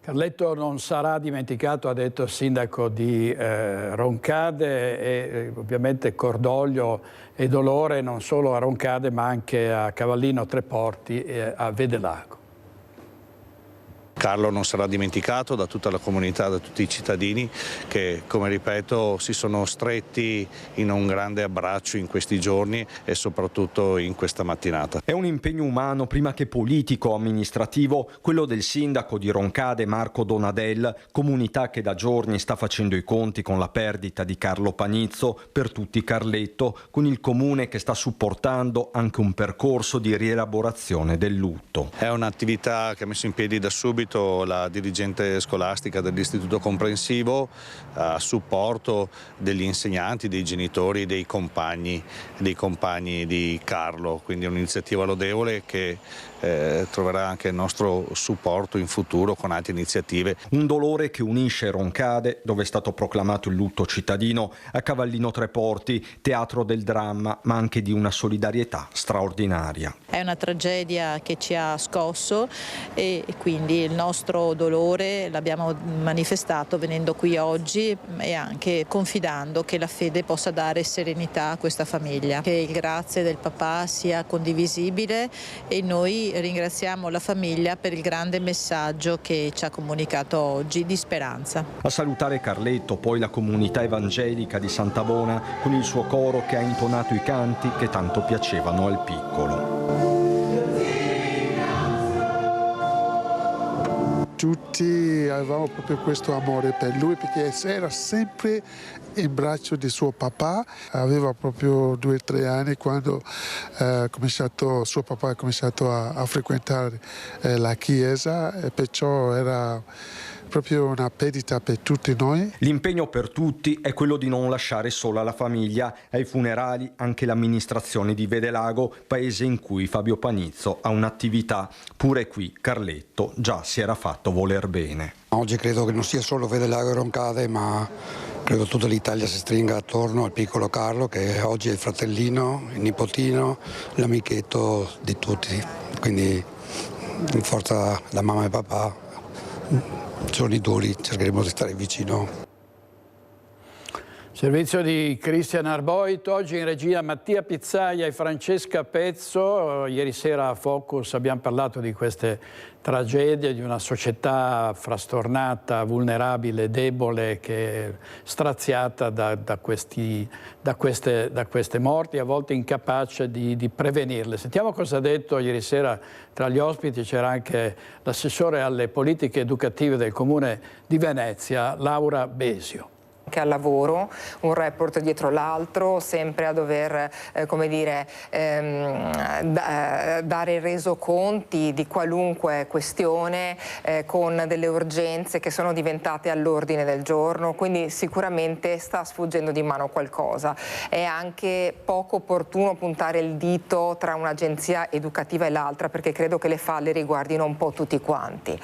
Carletto non sarà dimenticato, ha detto il sindaco di Roncade, e ovviamente cordoglio e dolore non solo a Roncade ma anche a Cavallino Treporti e a Vedelago. Carlo non sarà dimenticato da tutta la comunità, da tutti i cittadini che, come ripeto, si sono stretti in un grande abbraccio in questi giorni e soprattutto in questa mattinata. È un impegno umano prima che politico, amministrativo, quello del sindaco di Roncade Marco Donadel, comunità che da giorni sta facendo i conti con la perdita di Carlo Panizzo, per tutti Carletto, con il comune che sta supportando anche un percorso di rielaborazione del lutto. È un'attività che ha messo in piedi da subito la dirigente scolastica dell'Istituto Comprensivo a supporto degli insegnanti, dei genitori, dei compagni di Carlo, quindi è un'iniziativa lodevole che troverà anche il nostro supporto in futuro con altre iniziative. Un dolore che unisce Roncade, dove è stato proclamato il lutto cittadino, a Cavallino Treporti, teatro del dramma, ma anche di una solidarietà straordinaria. È una tragedia che ci ha scosso e quindi il nostro dolore l'abbiamo manifestato venendo qui oggi e anche confidando che la fede possa dare serenità a questa famiglia. Che il grazie del papà sia condivisibile e noi ringraziamo la famiglia per il grande messaggio che ci ha comunicato oggi di speranza. A salutare Carletto, poi la comunità evangelica di Sant'Avona con il suo coro che ha intonato i canti che tanto piacevano al piccolo. Tutti avevamo proprio questo amore per lui perché era sempre in braccio di suo papà, aveva proprio 2 o 3 anni quando suo papà ha cominciato a frequentare la chiesa e perciò era proprio una perdita per tutti noi. L'impegno per tutti è quello di non lasciare sola la famiglia. Ai funerali anche l'amministrazione di Vedelago, paese in cui Fabio Panizzo ha un'attività. Pure qui Carletto già si era fatto voler bene. Oggi credo che non sia solo Vedelago e Roncade, ma credo tutta l'Italia si stringa attorno al piccolo Carlo, che oggi è il fratellino, il nipotino, l'amichetto di tutti. Quindi in forza da mamma e papà, giorni duri, cercheremo di stare vicino. Servizio di Cristian Arboit, oggi in regia Mattia Pizzaia e Francesca Pezzo. Ieri sera a Focus abbiamo parlato di queste tragedie, di una società frastornata, vulnerabile, debole, che è straziata da queste morti, a volte incapace di prevenirle. Sentiamo cosa ha detto ieri sera. Tra gli ospiti c'era anche l'assessore alle politiche educative del Comune di Venezia, Laura Besio. Che al lavoro, un report dietro l'altro, sempre a dover dare resoconti di qualunque questione con delle urgenze che sono diventate all'ordine del giorno, quindi sicuramente sta sfuggendo di mano qualcosa. È anche poco opportuno puntare il dito tra un'agenzia educativa e l'altra, perché credo che le falle riguardino un po' tutti quanti.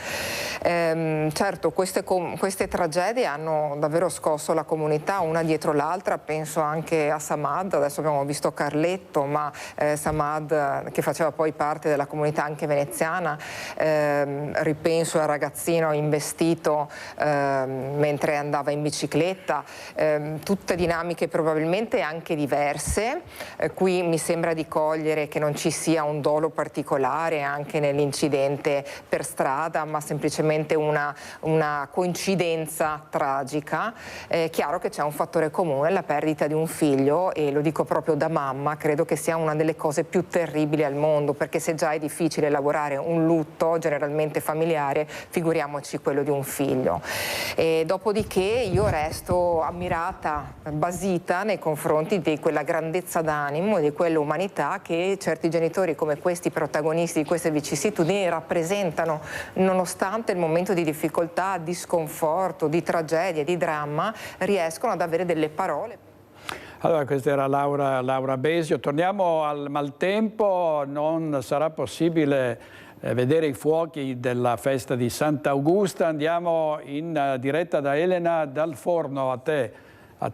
Certo, queste tragedie hanno davvero scosso la comunità una dietro l'altra, penso anche a Samad, adesso abbiamo visto Carletto, ma Samad che faceva poi parte della comunità anche veneziana, ripenso al ragazzino investito mentre andava in bicicletta, tutte dinamiche probabilmente anche diverse. Qui mi sembra di cogliere che non ci sia un dolo particolare anche nell'incidente per strada, ma semplicemente una coincidenza tragica. È chiaro che c'è un fattore comune, la perdita di un figlio, e lo dico proprio da mamma, credo che sia una delle cose più terribili al mondo, perché se già è difficile elaborare un lutto generalmente familiare, figuriamoci quello di un figlio. E dopodiché io resto ammirata, basita nei confronti di quella grandezza d'animo e di quell'umanità che certi genitori come questi protagonisti di queste vicissitudini rappresentano, nonostante il momento di difficoltà, di sconforto, di tragedia, di dramma, riescono ad avere delle parole. Allora, questa era Laura Besio. Torniamo al maltempo, non sarà possibile vedere i fuochi della festa di Sant'Augusta. Andiamo in diretta da Elena Dal Forno, a te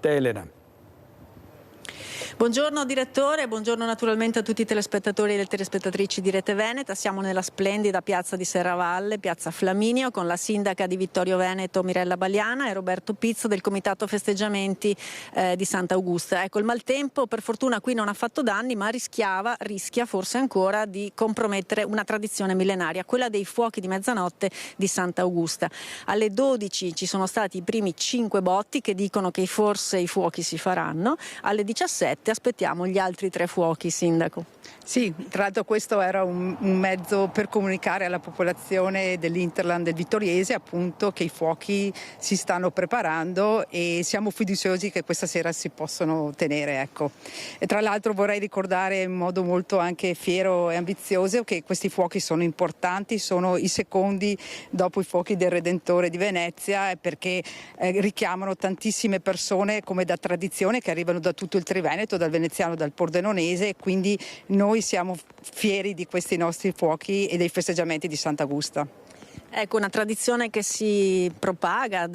Elena. Buongiorno direttore, buongiorno naturalmente a tutti i telespettatori e le telespettatrici di Rete Veneta. Siamo nella splendida piazza di Serravalle, piazza Flaminio, con la sindaca di Vittorio Veneto Mirella Baliana e Roberto Pizzo del comitato festeggiamenti di Sant'Augusta. Ecco, il maltempo per fortuna qui non ha fatto danni, ma rischia forse ancora di compromettere una tradizione millenaria, quella dei fuochi di mezzanotte di Sant'Augusta. Alle 12 ci sono stati i primi 5 botti che dicono che forse i fuochi si faranno. Alle 17 aspettiamo gli altri 3 fuochi, sindaco. Sì, tra l'altro questo era un mezzo per comunicare alla popolazione dell'Interland del Vittoriese appunto che i fuochi si stanno preparando e siamo fiduciosi che questa sera si possono tenere. Ecco. E tra l'altro vorrei ricordare in modo molto anche fiero e ambizioso che questi fuochi sono importanti, sono i secondi dopo i fuochi del Redentore di Venezia perché richiamano tantissime persone come da tradizione che arrivano da tutto il Triveneto, dal veneziano, dal pordenonese e quindi noi siamo fieri di questi nostri fuochi e dei festeggiamenti di Sant'Augusta. Ecco, una tradizione che si propaga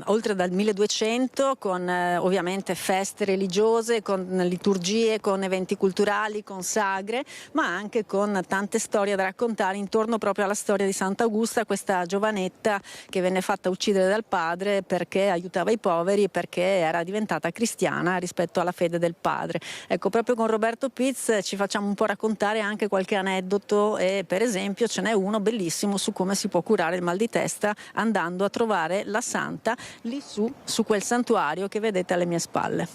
oltre dal 1200 con ovviamente feste religiose, con liturgie, con eventi culturali, con sagre, ma anche con tante storie da raccontare intorno proprio alla storia di Sant'Augusta, questa giovanetta che venne fatta uccidere dal padre perché aiutava i poveri e perché era diventata cristiana rispetto alla fede del padre. Ecco, proprio con Roberto Piz ci facciamo un po' raccontare anche qualche aneddoto e per esempio ce n'è uno bellissimo su come si può curare il mal di testa andando a trovare la santa lì su quel santuario che vedete alle mie spalle.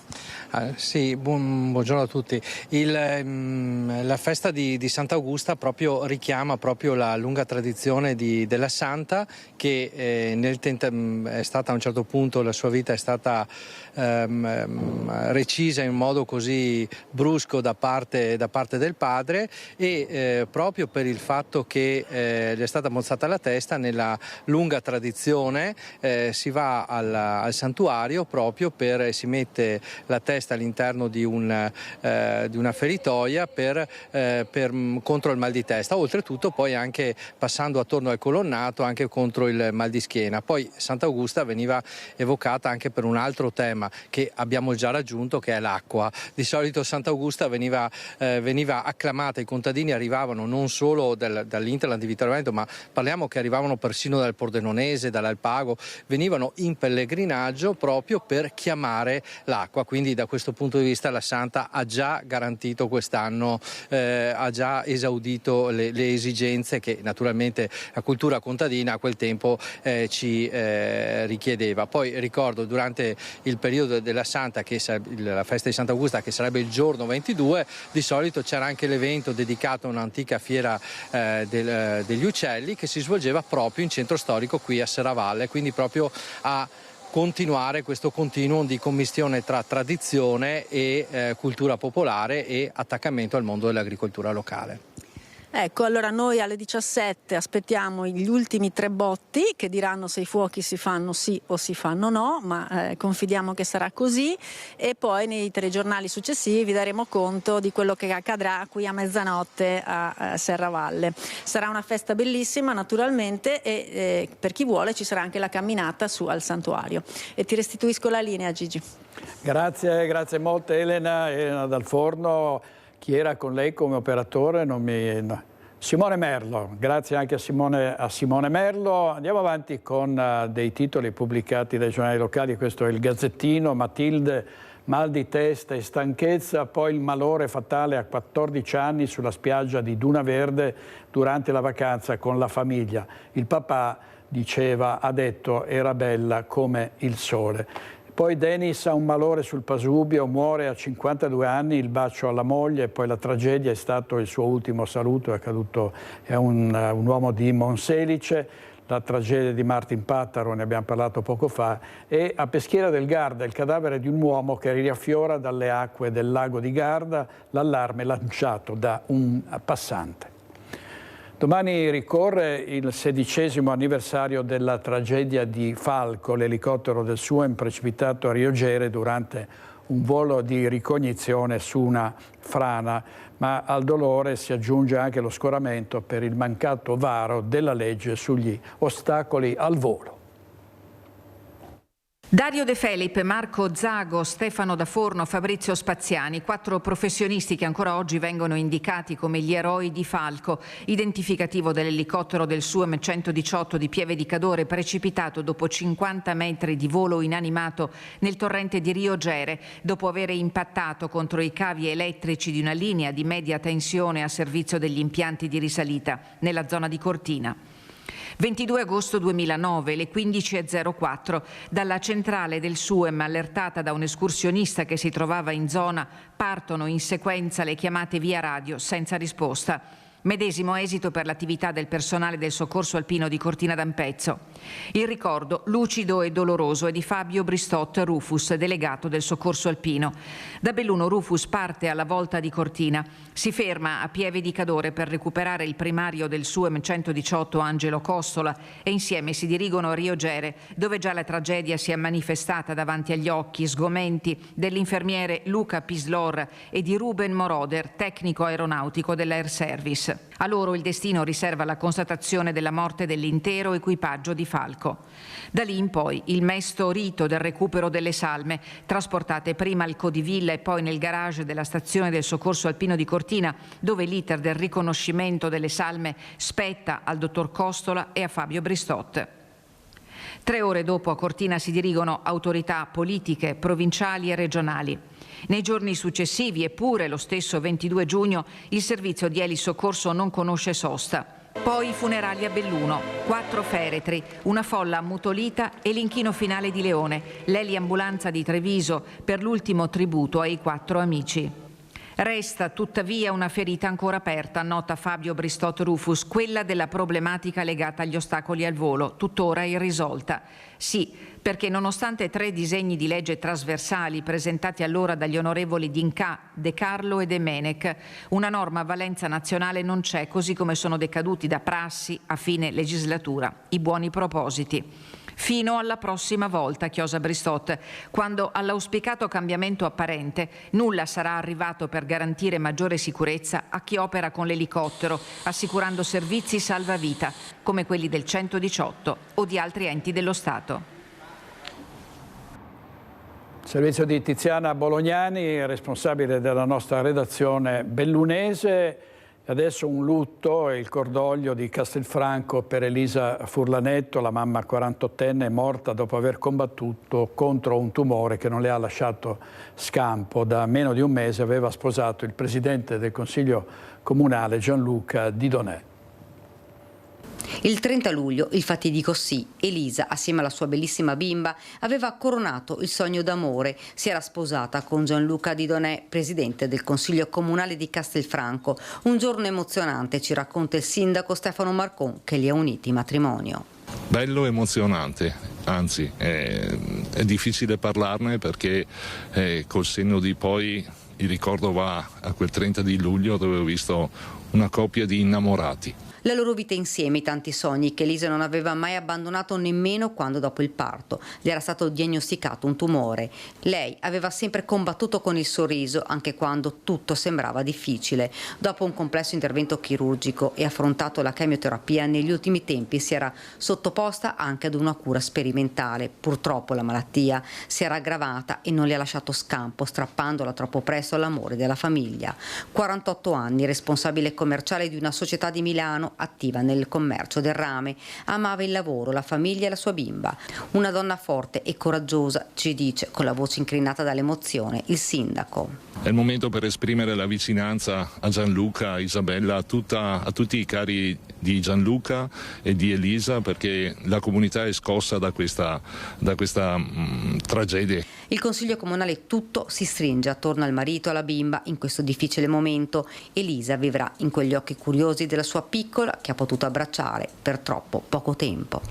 Sì, buongiorno a tutti. La festa di Sant'Augusta proprio richiama proprio la lunga tradizione della santa che è stata a un certo punto, la sua vita è stata recisa in modo così brusco da parte del padre e proprio per il fatto che gli è stata mozzata la testa, nella lunga tradizione si va al santuario proprio si mette la testa all'interno di una feritoia contro il mal di testa, oltretutto poi anche passando attorno al colonnato anche contro il mal di schiena. Poi Sant'Augusta veniva evocata anche per un altro tema che abbiamo già raggiunto, che è l'acqua. Di solito Sant'Augusta veniva acclamata, i contadini arrivavano non solo dall'Interland di Vittorio Veneto, ma parliamo che arrivavano persino dal Pordenonese, dall'Alpago, venivano in pellegrinaggio proprio per chiamare l'acqua, quindi da questo punto di vista la Santa ha già garantito quest'anno, ha già esaudito le esigenze che naturalmente la cultura contadina a quel tempo ci richiedeva. Poi ricordo durante il periodo della Santa, la festa di Sant'Augusta che sarebbe il giorno 22, di solito c'era anche l'evento dedicato a un'antica fiera degli uccelli che si svolgeva proprio in centro storico qui a Serravalle, quindi proprio a continuare questo continuum di commistione tra tradizione e cultura popolare e attaccamento al mondo dell'agricoltura locale. Ecco, allora noi alle 17 aspettiamo gli ultimi 3 botti che diranno se i fuochi si fanno sì o si fanno no, ma confidiamo che sarà così e poi nei telegiornali successivi vi daremo conto di quello che accadrà qui a mezzanotte a Serravalle. Sarà una festa bellissima naturalmente e per chi vuole ci sarà anche la camminata su al santuario. E ti restituisco la linea, Gigi. Grazie molte Elena Dal Forno. Chi era con lei come operatore? Simone Merlo, grazie anche a Simone Merlo. Andiamo avanti con dei titoli pubblicati dai giornali locali. Questo è il Gazzettino. Matilde, mal di testa e stanchezza, poi il malore fatale a 14 anni sulla spiaggia di Duna Verde durante la vacanza con la famiglia. Il papà ha detto era bella come il sole. Poi Denis ha un malore sul Pasubio, muore a 52 anni, il bacio alla moglie, poi la tragedia è stato il suo ultimo saluto, è un uomo di Monselice, la tragedia di Martin Pattaro, ne abbiamo parlato poco fa, e a Peschiera del Garda il cadavere di un uomo che riaffiora dalle acque del lago di Garda, l'allarme lanciato da un passante. Domani ricorre il 16° anniversario della tragedia di Falco, l'elicottero del SUEM precipitato a Rio Gere durante un volo di ricognizione su una frana, ma al dolore si aggiunge anche lo scoramento per il mancato varo della legge sugli ostacoli al volo. Dario De Felip, Marco Zago, Stefano Da Forno, Fabrizio Spaziani, 4 professionisti che ancora oggi vengono indicati come gli eroi di Falco, identificativo dell'elicottero del SUEM 118 di Pieve di Cadore precipitato dopo 50 metri di volo inanimato nel torrente di Rio Gere, dopo aver impattato contro i cavi elettrici di una linea di media tensione a servizio degli impianti di risalita nella zona di Cortina. 22 agosto 2009, le 15.04, dalla centrale del SUEM, allertata da un escursionista che si trovava in zona, partono in sequenza le chiamate via radio senza risposta. Medesimo esito per l'attività del personale del soccorso alpino di Cortina d'Ampezzo. Il ricordo lucido e doloroso è di Fabio Bristot Rufus, delegato del soccorso alpino. Da Belluno Rufus parte alla volta di Cortina, si ferma a Pieve di Cadore per recuperare il primario del SUEM 118 Angelo Costola e insieme si dirigono a Rio Gere, dove già la tragedia si è manifestata davanti agli occhi sgomenti dell'infermiere Luca Pislor e di Ruben Moroder, tecnico aeronautico dell'Air Service. A loro il destino riserva la constatazione della morte dell'intero equipaggio di Falco. Da lì in poi il mesto rito del recupero delle salme, trasportate prima al Codivilla e poi nel garage della stazione del soccorso alpino di Cortina, dove l'iter del riconoscimento delle salme spetta al dottor Costola e a Fabio Bristot. 3 ore dopo a Cortina si dirigono autorità politiche, provinciali e regionali. Nei giorni successivi, eppure lo stesso 22 giugno, il servizio di elisoccorso non conosce sosta. Poi i funerali a Belluno, 4 feretri, una folla ammutolita e l'inchino finale di Leone, l'eliambulanza di Treviso per l'ultimo tributo ai 4 amici. Resta tuttavia una ferita ancora aperta, nota Fabio Bristot Rufus, quella della problematica legata agli ostacoli al volo, tuttora irrisolta. Sì, perché nonostante 3 disegni di legge trasversali presentati allora dagli onorevoli D'Incà, De Carlo e De Menec, una norma a valenza nazionale non c'è, così come sono decaduti da prassi a fine legislatura i buoni propositi. Fino alla prossima volta, chiosa Bristot, quando all'auspicato cambiamento apparente nulla sarà arrivato per garantire maggiore sicurezza a chi opera con l'elicottero, assicurando servizi salvavita, come quelli del 118 o di altri enti dello Stato. Servizio di Tiziana Bolognani, responsabile della nostra redazione bellunese. Adesso un lutto e il cordoglio di Castelfranco per Elisa Furlanetto, la mamma 48enne morta dopo aver combattuto contro un tumore che non le ha lasciato scampo. Da meno di un mese aveva sposato il presidente del Consiglio Comunale Gianluca Didonè. Il 30 luglio, il fatidico sì, Elisa, assieme alla sua bellissima bimba, aveva coronato il sogno d'amore. Si era sposata con Gianluca Didonè, presidente del Consiglio Comunale di Castelfranco. Un giorno emozionante, ci racconta il sindaco Stefano Marcon, che li ha uniti in matrimonio. Bello, emozionante, anzi è difficile parlarne perché col senno di poi il ricordo va a quel 30 di luglio dove ho visto una coppia di innamorati. La loro vita insieme, i tanti sogni che Elisa non aveva mai abbandonato nemmeno quando dopo il parto le era stato diagnosticato un tumore. Lei aveva sempre combattuto con il sorriso anche quando tutto sembrava difficile. Dopo un complesso intervento chirurgico e affrontato la chemioterapia, negli ultimi tempi si era sottoposta anche ad una cura sperimentale. Purtroppo la malattia si era aggravata e non le ha lasciato scampo, strappandola troppo presto all'amore della famiglia. 48 anni, responsabile commerciale di una società di Milano attiva nel commercio del rame, amava il lavoro, la famiglia e la sua bimba. Una donna forte e coraggiosa, ci dice con la voce incrinata dall'emozione il sindaco. È il momento per esprimere la vicinanza a Gianluca, a Isabella, a tutti i cari di Gianluca e di Elisa, perché la comunità è scossa da questa tragedia. Il Consiglio Comunale tutto si stringe attorno al marito e alla bimba in questo difficile momento. Elisa vivrà in quegli occhi curiosi della sua piccola che ha potuto abbracciare per troppo poco tempo.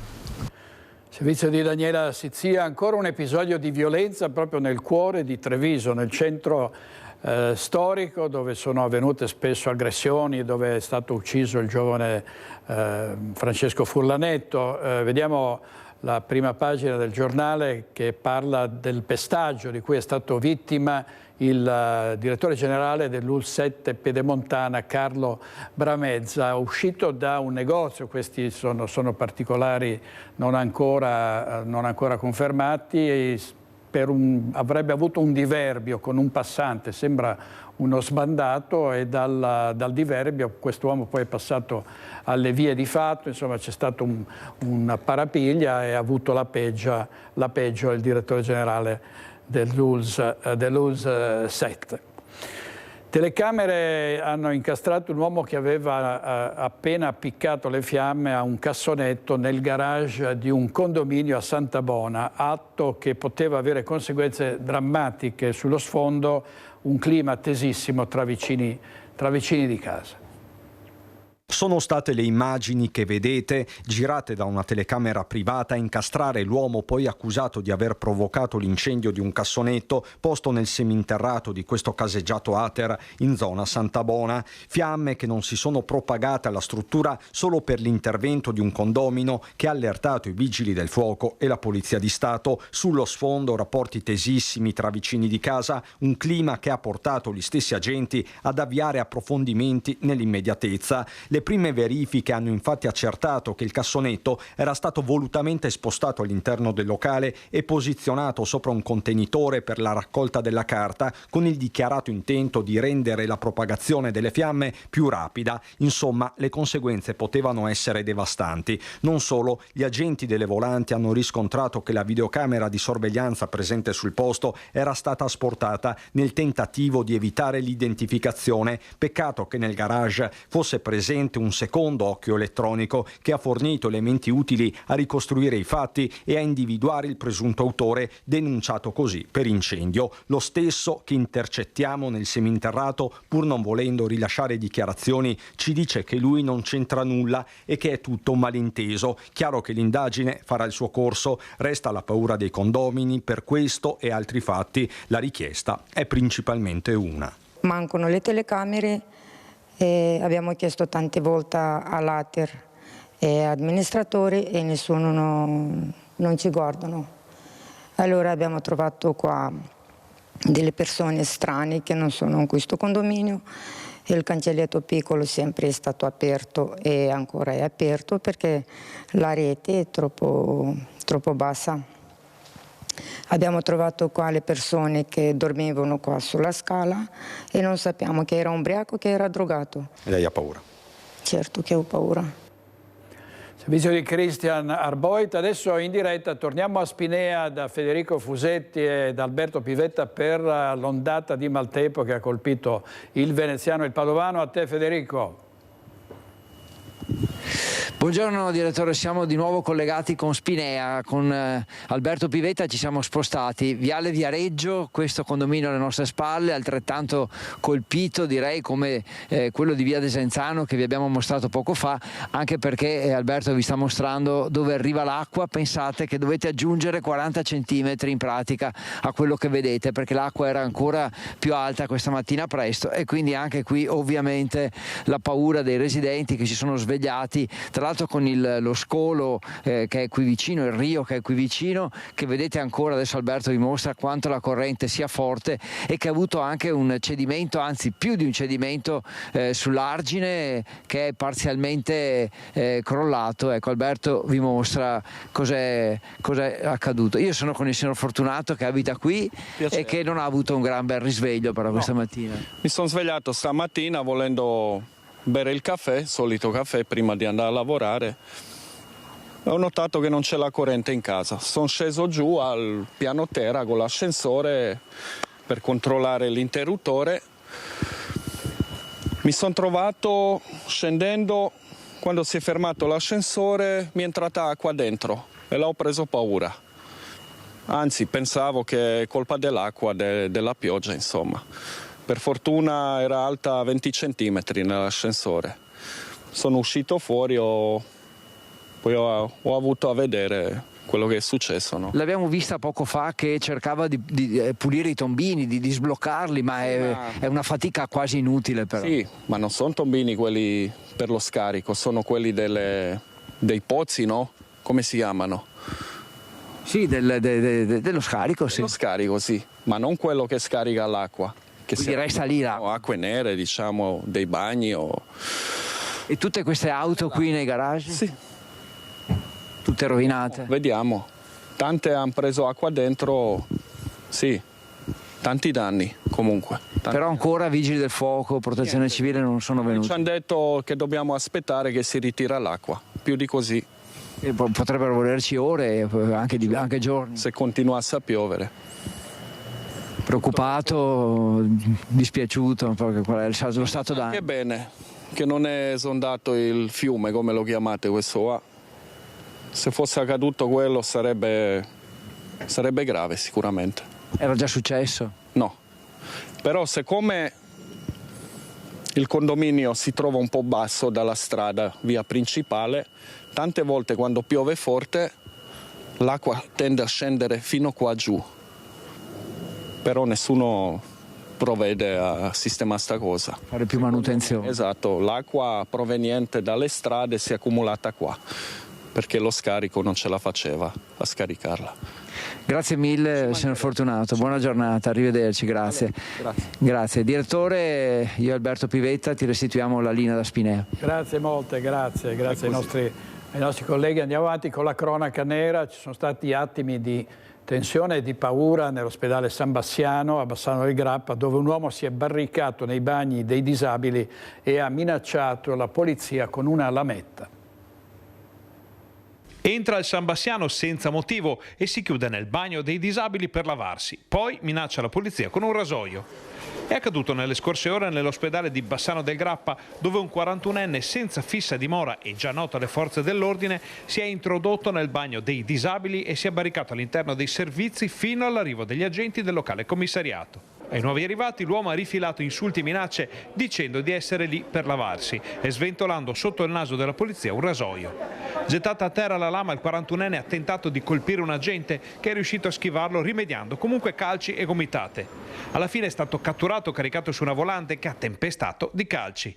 Servizio di Daniela Sizia, ancora un episodio di violenza proprio nel cuore di Treviso, nel centro storico dove sono avvenute spesso aggressioni, dove è stato ucciso il giovane Francesco Furlanetto. Vediamo la prima pagina del giornale che parla del pestaggio di cui è stato vittima il direttore generale dell'ULSS 7 Pedemontana, Carlo Bramezza, uscito da un negozio. Questi sono particolari non ancora confermati. Avrebbe avuto un diverbio con un passante, sembra uno sbandato, e dal diverbio quest'uomo poi è passato alle vie di fatto. Insomma, c'è stato una parapiglia e ha avuto la peggio il direttore generale dell'ULSS 7. Telecamere hanno incastrato un uomo che aveva appena appiccato le fiamme a un cassonetto nel garage di un condominio a Santa Bona, atto che poteva avere conseguenze drammatiche. Sullo sfondo un clima tesissimo tra vicini di casa. Sono state le immagini che vedete, girate da una telecamera privata, a incastrare l'uomo poi accusato di aver provocato l'incendio di un cassonetto posto nel seminterrato di questo caseggiato Ater in zona Santa Bona. Fiamme che non si sono propagate alla struttura solo per l'intervento di un condomino che ha allertato i vigili del fuoco e la polizia di Stato. Sullo sfondo rapporti tesissimi tra vicini di casa, un clima che ha portato gli stessi agenti ad avviare approfondimenti nell'immediatezza. Le prime verifiche hanno infatti accertato che il cassonetto era stato volutamente spostato all'interno del locale e posizionato sopra un contenitore per la raccolta della carta, con il dichiarato intento di rendere la propagazione delle fiamme più rapida. Insomma, le conseguenze potevano essere devastanti. Non solo, gli agenti delle volanti hanno riscontrato che la videocamera di sorveglianza presente sul posto era stata asportata nel tentativo di evitare l'identificazione. Peccato che nel garage fosse presente un secondo occhio elettronico che ha fornito elementi utili a ricostruire i fatti e a individuare il presunto autore, denunciato così per incendio. Lo stesso che intercettiamo nel seminterrato, pur non volendo rilasciare dichiarazioni, ci dice che lui non c'entra nulla e che è tutto un malinteso. Chiaro che l'indagine farà il suo corso, resta la paura dei condomini. Per questo e altri fatti la richiesta è principalmente una. Mancano le telecamere. Abbiamo chiesto tante volte all'Ater e amministratori e nessuno non ci guardano. Allora abbiamo trovato qua delle persone strane che non sono in questo condominio. Il cancelletto piccolo sempre è stato aperto e ancora è aperto perché la rete è troppo bassa. Abbiamo trovato qua le persone che dormivano qua sulla scala e non sappiamo che era ubriaco, che era drogato. E lei ha paura? Certo che ho paura. Servizio di Christian Arboit. Adesso in diretta torniamo a Spinea da Federico Fusetti e da Alberto Pivetta per l'ondata di maltempo che ha colpito il veneziano e il padovano. A te, Federico. Buongiorno direttore, siamo di nuovo collegati con Spinea, con Alberto Pivetta. Ci siamo spostati Viale Viareggio, questo condominio alle nostre spalle, altrettanto colpito direi come quello di Via Desenzano che vi abbiamo mostrato poco fa, anche perché Alberto vi sta mostrando dove arriva l'acqua. Pensate che dovete aggiungere 40 centimetri in pratica a quello che vedete, perché l'acqua era ancora più alta questa mattina presto, e quindi anche qui ovviamente la paura dei residenti che si sono svegliati, tra l'altro con lo scolo che è qui vicino, il rio che è qui vicino, che vedete ancora. Adesso Alberto vi mostra quanto la corrente sia forte e che ha avuto anche un cedimento, anzi più di un cedimento sull'argine, che è parzialmente crollato. Ecco, Alberto vi mostra cos'è accaduto. Io sono con il signor Fortunato che abita qui. Piacere. E che non ha avuto un gran bel risveglio però questa mattina. Mi sono svegliato stamattina volendo bere il caffè, solito caffè, prima di andare a lavorare. Ho notato che non c'è la corrente in casa. Sono sceso giù al piano terra con l'ascensore per controllare l'interruttore. Mi sono trovato scendendo, quando si è fermato l'ascensore mi è entrata acqua dentro e l'ho preso paura. Anzi, pensavo che è colpa dell'acqua, della pioggia, insomma. Per fortuna era alta 20 centimetri nell'ascensore. Sono uscito fuori, poi ho avuto a vedere quello che è successo. No? L'abbiamo vista poco fa che cercava di pulire i tombini, di sbloccarli, ma è una fatica quasi inutile però. Sì, ma non sono tombini quelli per lo scarico, sono quelli dei pozzi, no? Come si chiamano? Sì, dello scarico, sì. Dello scarico, sì, ma non quello che scarica l'acqua. Quindi resta lì l'acqua. Acque nere, diciamo, dei bagni o... E tutte queste auto qui nei garage? Sì. Tutte rovinate? Vediamo. Tante hanno preso acqua dentro, sì, tanti danni comunque. Però ancora vigili del fuoco, protezione civile non sono venuti? Ci hanno detto che dobbiamo aspettare che si ritira l'acqua, più di così. E potrebbero volerci ore, anche giorni. Se continuasse a piovere. Preoccupato, dispiaciuto, perché qual è lo stato d'animo? Che bene, che non è esondato il fiume, come lo chiamate questo qua. Se fosse accaduto quello sarebbe grave sicuramente. Era già successo? No, però siccome il condominio si trova un po' basso dalla strada, via principale, tante volte quando piove forte l'acqua tende a scendere fino qua giù. Però nessuno provvede a sistemare sta cosa. Fare più manutenzione. Esatto, l'acqua proveniente dalle strade si è accumulata qua, perché lo scarico non ce la faceva a scaricarla. Grazie mille, signor Fortunato, buona giornata, arrivederci, grazie. Grazie. Direttore, io e Alberto Pivetta ti restituiamo la linea da Spinea. Grazie molte, grazie ai nostri colleghi. Andiamo avanti con la cronaca nera. Ci sono stati attimi di tensione e di paura nell'ospedale San Bassiano a Bassano del Grappa, dove un uomo si è barricato nei bagni dei disabili e ha minacciato la polizia con una lametta. Entra al San Bassiano senza motivo e si chiude nel bagno dei disabili per lavarsi. Poi minaccia la polizia con un rasoio. È accaduto nelle scorse ore nell'ospedale di Bassano del Grappa, dove un 41enne senza fissa dimora e già noto alle forze dell'ordine si è introdotto nel bagno dei disabili e si è barricato all'interno dei servizi fino all'arrivo degli agenti del locale commissariato. Ai nuovi arrivati l'uomo ha rifilato insulti e minacce dicendo di essere lì per lavarsi e sventolando sotto il naso della polizia un rasoio. Gettata a terra la lama, il 41enne ha tentato di colpire un agente che è riuscito a schivarlo rimediando comunque calci e gomitate. Alla fine è stato catturato caricato su una volante che ha tempestato di calci.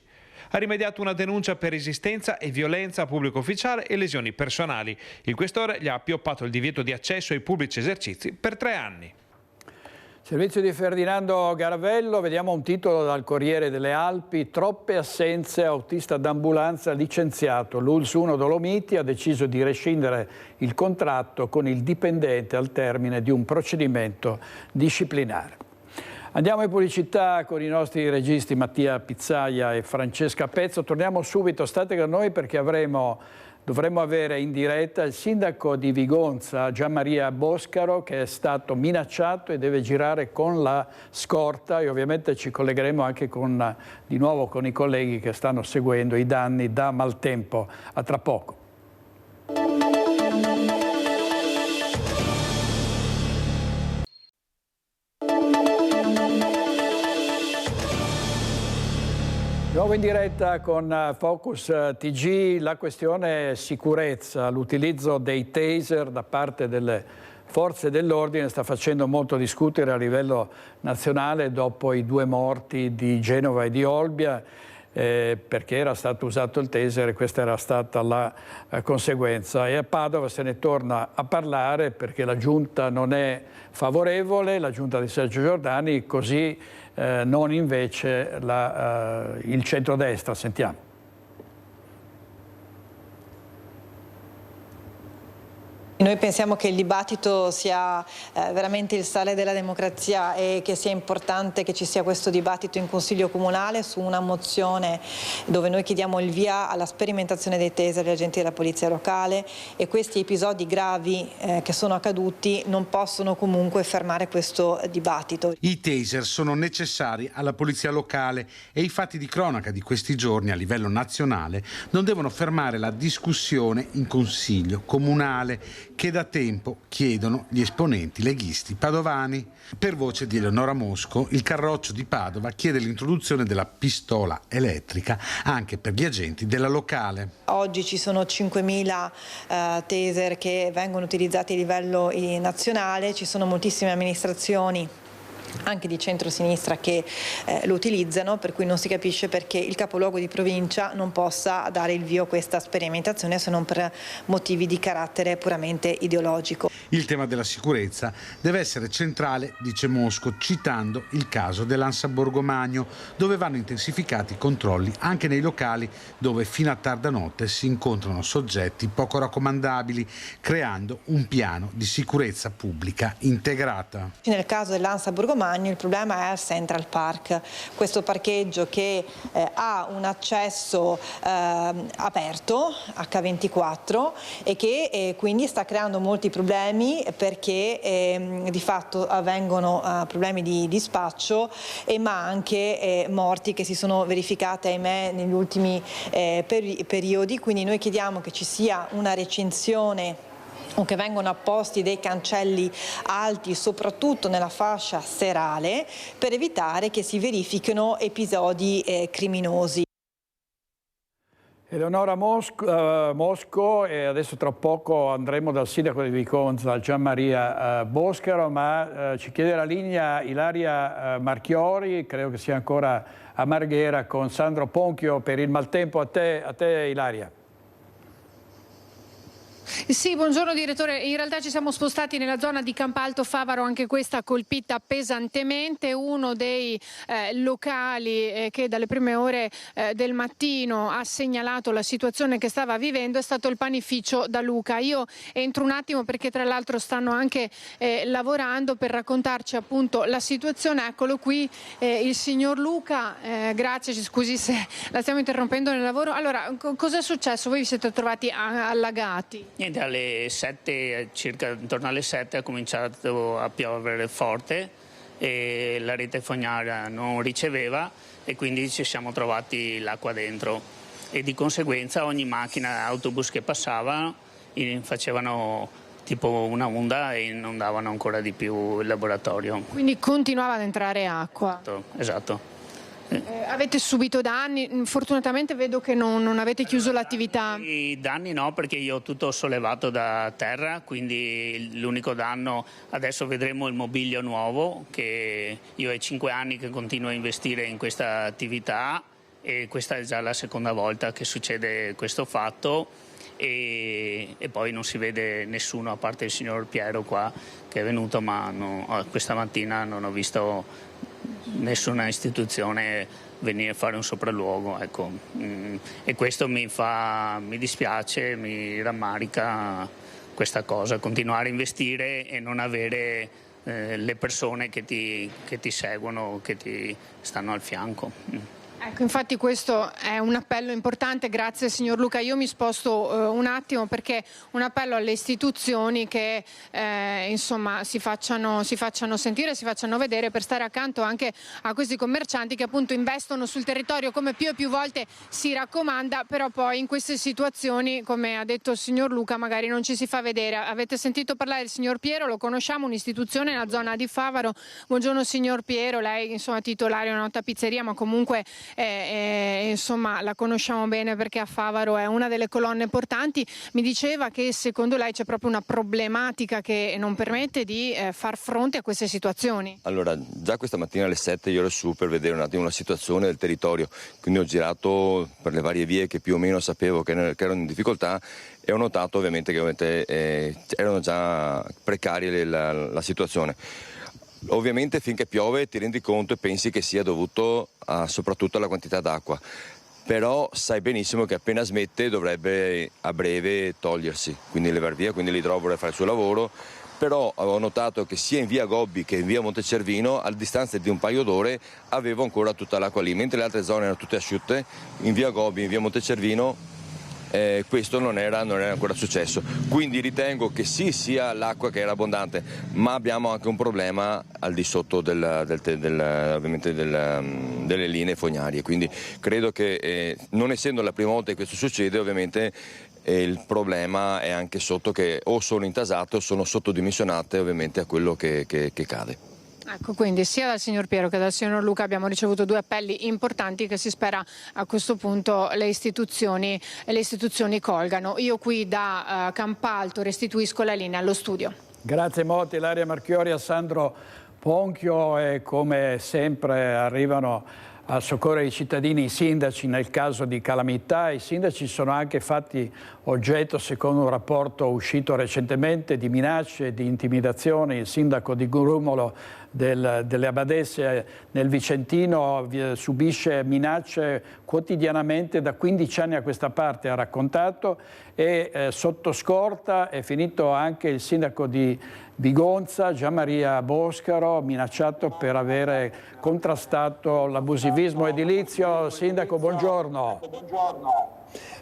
Ha rimediato una denuncia per resistenza e violenza a pubblico ufficiale e lesioni personali. Il questore gli ha appioppato il divieto di accesso ai pubblici esercizi per 3 anni. Servizio di Ferdinando Garavello, vediamo un titolo dal Corriere delle Alpi: troppe assenze, autista d'ambulanza licenziato. L'ULSS 1 Dolomiti ha deciso di rescindere il contratto con il dipendente al termine di un procedimento disciplinare. Andiamo in pubblicità con i nostri registi Mattia Pizzaia e Francesca Pezzo. Torniamo subito, state con noi perché dovremmo avere in diretta il sindaco di Vigonza, Gianmaria Boscaro, che è stato minacciato e deve girare con la scorta, e ovviamente ci collegheremo anche di nuovo con i colleghi che stanno seguendo i danni da maltempo. A tra poco. Nuovo in diretta con Focus TG, la questione sicurezza, l'utilizzo dei taser da parte delle forze dell'ordine sta facendo molto discutere a livello nazionale dopo i 2 morti di Genova e di Olbia, perché era stato usato il taser e questa era stata la conseguenza. E a Padova se ne torna a parlare perché la giunta non è favorevole, la giunta di Sergio Giordani, così non invece il centrodestra. Sentiamo. Noi pensiamo che il dibattito sia veramente il sale della democrazia e che sia importante che ci sia questo dibattito in Consiglio Comunale su una mozione dove noi chiediamo il via alla sperimentazione dei taser agli agenti della polizia locale, e questi episodi gravi che sono accaduti non possono comunque fermare questo dibattito. I taser sono necessari alla polizia locale e i fatti di cronaca di questi giorni a livello nazionale non devono fermare la discussione in Consiglio Comunale, che da tempo chiedono gli esponenti leghisti padovani. Per voce di Eleonora Mosco, il Carroccio di Padova chiede l'introduzione della pistola elettrica anche per gli agenti della locale. Oggi ci sono 5.000 taser che vengono utilizzati a livello nazionale, ci sono moltissime amministrazioni anche di centro-sinistra che lo utilizzano, per cui non si capisce perché il capoluogo di provincia non possa dare il via a questa sperimentazione se non per motivi di carattere puramente ideologico. Il tema della sicurezza deve essere centrale, dice Mosco, citando il caso dell'Ansa Borgomagno, dove vanno intensificati i controlli anche nei locali dove fino a tarda notte si incontrano soggetti poco raccomandabili, creando un piano di sicurezza pubblica integrata. Nel caso dell'Ansa Borgomagno il problema è al Central Park, questo parcheggio che ha un accesso aperto H24 e che quindi sta creando molti problemi perché di fatto avvengono problemi di dispaccio ma anche morti che si sono verificate ahimè negli ultimi periodi, quindi noi chiediamo che ci sia una recinzione o che vengono apposti dei cancelli alti soprattutto nella fascia serale per evitare che si verifichino episodi criminosi. Eleonora Mosco e adesso tra poco andremo dal sindaco di Viconza, Gian Maria Boscaro, ma ci chiede la linea Ilaria Marchiori, credo che sia ancora a Marghera, con Sandro Ponchio per il maltempo. A te Ilaria. Sì, buongiorno direttore. In realtà ci siamo spostati nella zona di Campalto Favaro, anche questa colpita pesantemente. Uno dei locali che dalle prime ore del mattino ha segnalato la situazione che stava vivendo è stato il panificio da Luca. Io entro un attimo perché tra l'altro stanno anche lavorando per raccontarci appunto la situazione. Eccolo qui il signor Luca, grazie, scusi se la stiamo interrompendo nel lavoro. Allora, cosa è successo? Voi vi siete trovati allagati? Niente, alle 7, circa intorno alle 7 ha cominciato a piovere forte e la rete fognaria non riceveva e quindi ci siamo trovati l'acqua dentro e di conseguenza ogni macchina, autobus che passava facevano tipo una onda e inondavano ancora di più il laboratorio. Quindi continuava ad entrare acqua? Esatto. Avete subito danni? Fortunatamente vedo che non avete chiuso l'attività. I danni no, perché io ho tutto sollevato da terra, quindi l'unico danno, adesso vedremo il mobilio nuovo, che io è 5 anni che continuo a investire in questa attività e questa è già la seconda volta che succede questo fatto e poi non si vede nessuno a parte il signor Piero qua che è venuto, ma questa mattina non ho visto nessuna istituzione venire a fare un sopralluogo, ecco. E questo mi dispiace, mi rammarica questa cosa, continuare a investire e non avere le persone che ti seguono, che ti stanno al fianco. Ecco, infatti questo è un appello importante, grazie signor Luca. Io mi sposto un attimo perché un appello alle istituzioni che insomma si facciano sentire, si facciano vedere per stare accanto anche a questi commercianti che appunto investono sul territorio come più e più volte si raccomanda, però poi in queste situazioni, come ha detto il signor Luca, magari non ci si fa vedere. Avete sentito parlare del signor Piero, lo conosciamo, un'istituzione nella zona di Favaro. Buongiorno signor Piero, lei insomma titolare di una nota pizzeria, ma comunque insomma la conosciamo bene perché a Favaro è una delle colonne portanti. Mi diceva che secondo lei c'è proprio una problematica che non permette di far fronte a queste situazioni. Allora, già questa mattina alle 7 io ero su per vedere un attimo la situazione del territorio, quindi ho girato per le varie vie che più o meno sapevo che erano in difficoltà e ho notato ovviamente che erano già precarie la situazione. Ovviamente finché piove ti rendi conto e pensi che sia dovuto soprattutto alla quantità d'acqua, però sai benissimo che appena smette dovrebbe a breve togliersi, quindi levar via, quindi l'idrovoro deve fare il suo lavoro, però avevo notato che sia in via Gobbi che in via Montecervino a distanza di un paio d'ore avevo ancora tutta l'acqua lì, mentre le altre zone erano tutte asciutte, in via Gobbi, in via Montecervino questo non era ancora successo, quindi ritengo che sì sia l'acqua che era abbondante, ma abbiamo anche un problema al di sotto ovviamente delle linee fognarie, quindi credo che non essendo la prima volta che questo succede ovviamente il problema è anche sotto che o sono intasate o sono sottodimensionate ovviamente a quello che cade. Ecco, quindi sia dal signor Piero che dal signor Luca abbiamo ricevuto due appelli importanti che si spera a questo punto le istituzioni colgano. Io qui da Campalto restituisco la linea allo studio. Grazie molto Ilaria Marchiori, a Sandro Ponchio, e come sempre arrivano a soccorrere i cittadini, i sindaci nel caso di calamità. I sindaci sono anche fatti oggetto, secondo un rapporto uscito recentemente, di minacce, di intimidazioni. Il sindaco di Grumolo delle Abadesse nel Vicentino subisce minacce quotidianamente da 15 anni a questa parte, ha raccontato, e sotto scorta è finito anche il sindaco di Vigonza, Gianmaria Boscaro, minacciato per avere contrastato l'abusivismo edilizio. Sindaco, buongiorno.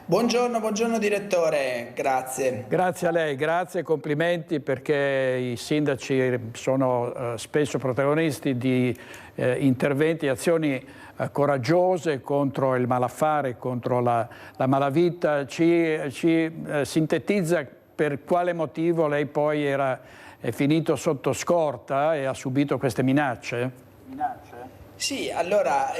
Buongiorno direttore, grazie. Grazie a lei, grazie e complimenti, perché i sindaci sono spesso protagonisti di interventi e azioni coraggiose contro il malaffare, contro la malavita. Ci sintetizza per quale motivo lei poi è finito sotto scorta e ha subito queste minacce? Sì, allora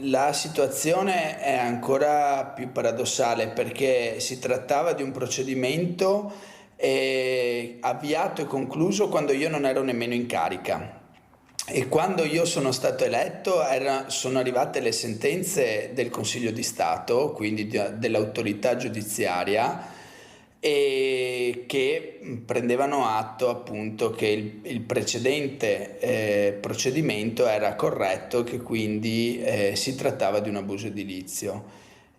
la situazione è ancora più paradossale, perché si trattava di un procedimento avviato e concluso quando io non ero nemmeno in carica, e quando io sono stato eletto sono arrivate le sentenze del Consiglio di Stato, quindi dell'autorità giudiziaria, e che prendevano atto appunto che il precedente procedimento era corretto, che quindi si trattava di un abuso edilizio,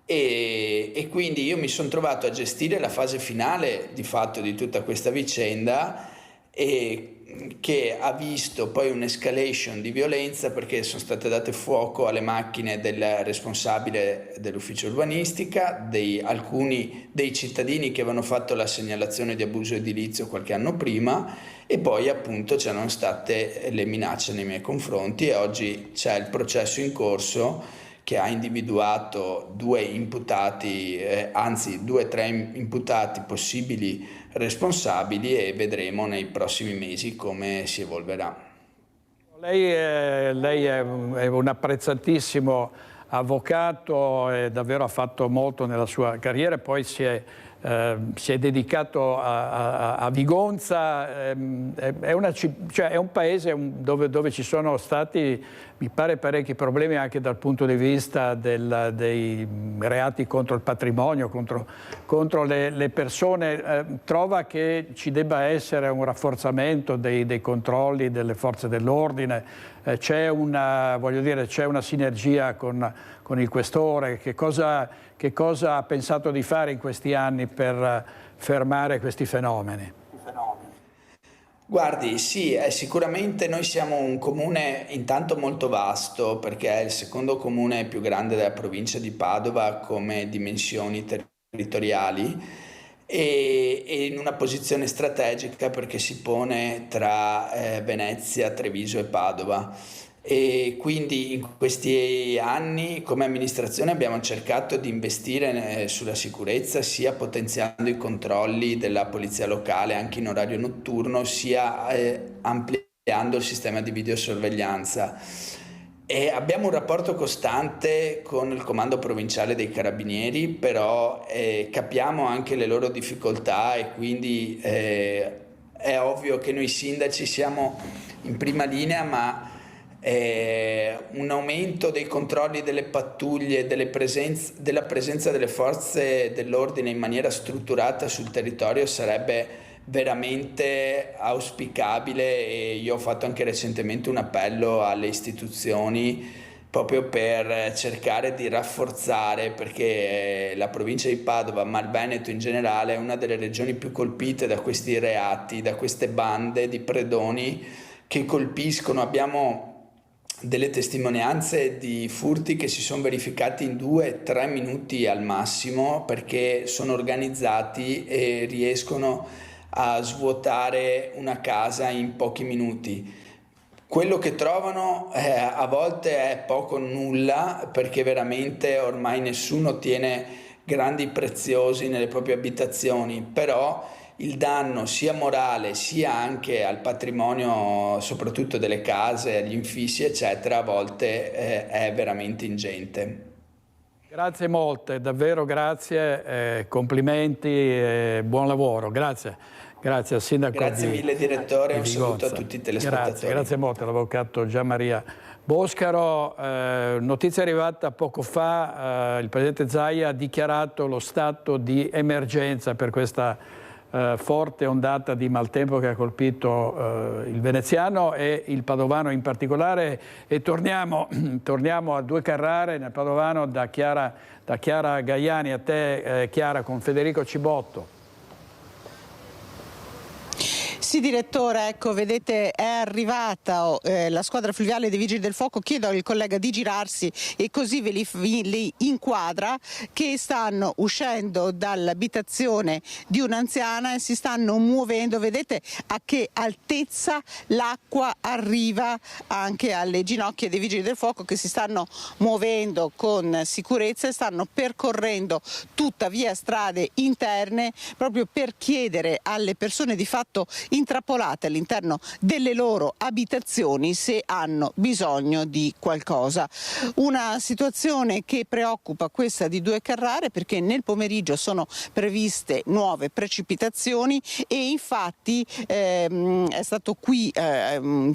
e quindi io mi sono trovato a gestire la fase finale di fatto di tutta questa vicenda, e che ha visto poi un'escalation di violenza, perché sono state date fuoco alle macchine del responsabile dell'ufficio urbanistica, alcuni dei cittadini che avevano fatto la segnalazione di abuso edilizio qualche anno prima, e poi appunto c'erano state le minacce nei miei confronti, e oggi c'è il processo in corso che ha individuato due o tre imputati possibili responsabili, e vedremo nei prossimi mesi come si evolverà. Lei è un apprezzatissimo avvocato e davvero ha fatto molto nella sua carriera, poi si è dedicato a Vigonza. È un paese dove ci sono stati, mi pare, parecchi problemi anche dal punto di vista dei reati contro il patrimonio, contro le persone. Trova che ci debba essere un rafforzamento dei controlli delle forze dell'ordine? C'è una sinergia con il questore? Che cosa ha pensato di fare in questi anni per fermare questi fenomeni? Guardi, sì, sicuramente noi siamo un comune intanto molto vasto, perché è il secondo comune più grande della provincia di Padova come dimensioni territoriali, e in una posizione strategica, perché si pone tra Venezia, Treviso e Padova. E quindi in questi anni come amministrazione abbiamo cercato di investire sulla sicurezza, sia potenziando i controlli della polizia locale anche in orario notturno, sia ampliando il sistema di videosorveglianza. E abbiamo un rapporto costante con il comando provinciale dei carabinieri, però capiamo anche le loro difficoltà, e quindi è ovvio che noi sindaci siamo in prima linea, ma un aumento dei controlli delle pattuglie, della presenza delle forze dell'ordine in maniera strutturata sul territorio sarebbe veramente auspicabile, e io ho fatto anche recentemente un appello alle istituzioni proprio per cercare di rafforzare, perché la provincia di Padova, ma il Veneto in generale, è una delle regioni più colpite da questi reati, da queste bande di predoni che colpiscono. Abbiamo delle testimonianze di furti che si sono verificati in 2-3 minuti al massimo, perché sono organizzati e riescono a svuotare una casa in pochi minuti. Quello che trovano a volte è poco o nulla, perché veramente ormai nessuno tiene grandi preziosi nelle proprie abitazioni, però il danno sia morale sia anche al patrimonio, soprattutto delle case, agli infissi eccetera, a volte è veramente ingente. Grazie molte, davvero grazie, complimenti e buon lavoro, grazie. Grazie al sindaco. Grazie mille direttore, un saluto a tutti i telespettatori. Grazie molto all'avvocato Gianmaria Boscaro. Notizia arrivata poco fa, il presidente Zaia ha dichiarato lo stato di emergenza per questa forte ondata di maltempo che ha colpito il veneziano e il padovano in particolare, e torniamo a Due Carrare nel padovano da Chiara Gaiani. A te Chiara con Federico Cibotto. Sì direttore, ecco vedete è arrivata la squadra fluviale dei Vigili del Fuoco. Chiedo al collega di girarsi e così ve li inquadra, che stanno uscendo dall'abitazione di un'anziana e si stanno muovendo. Vedete a che altezza l'acqua arriva anche alle ginocchia dei Vigili del Fuoco, che si stanno muovendo con sicurezza e stanno percorrendo tutta via strade interne proprio per chiedere alle persone di fatto intrappolate all'interno delle loro abitazioni se hanno bisogno di qualcosa. Una situazione che preoccupa questa di Due Carrare, perché nel pomeriggio sono previste nuove precipitazioni e infatti è stato qui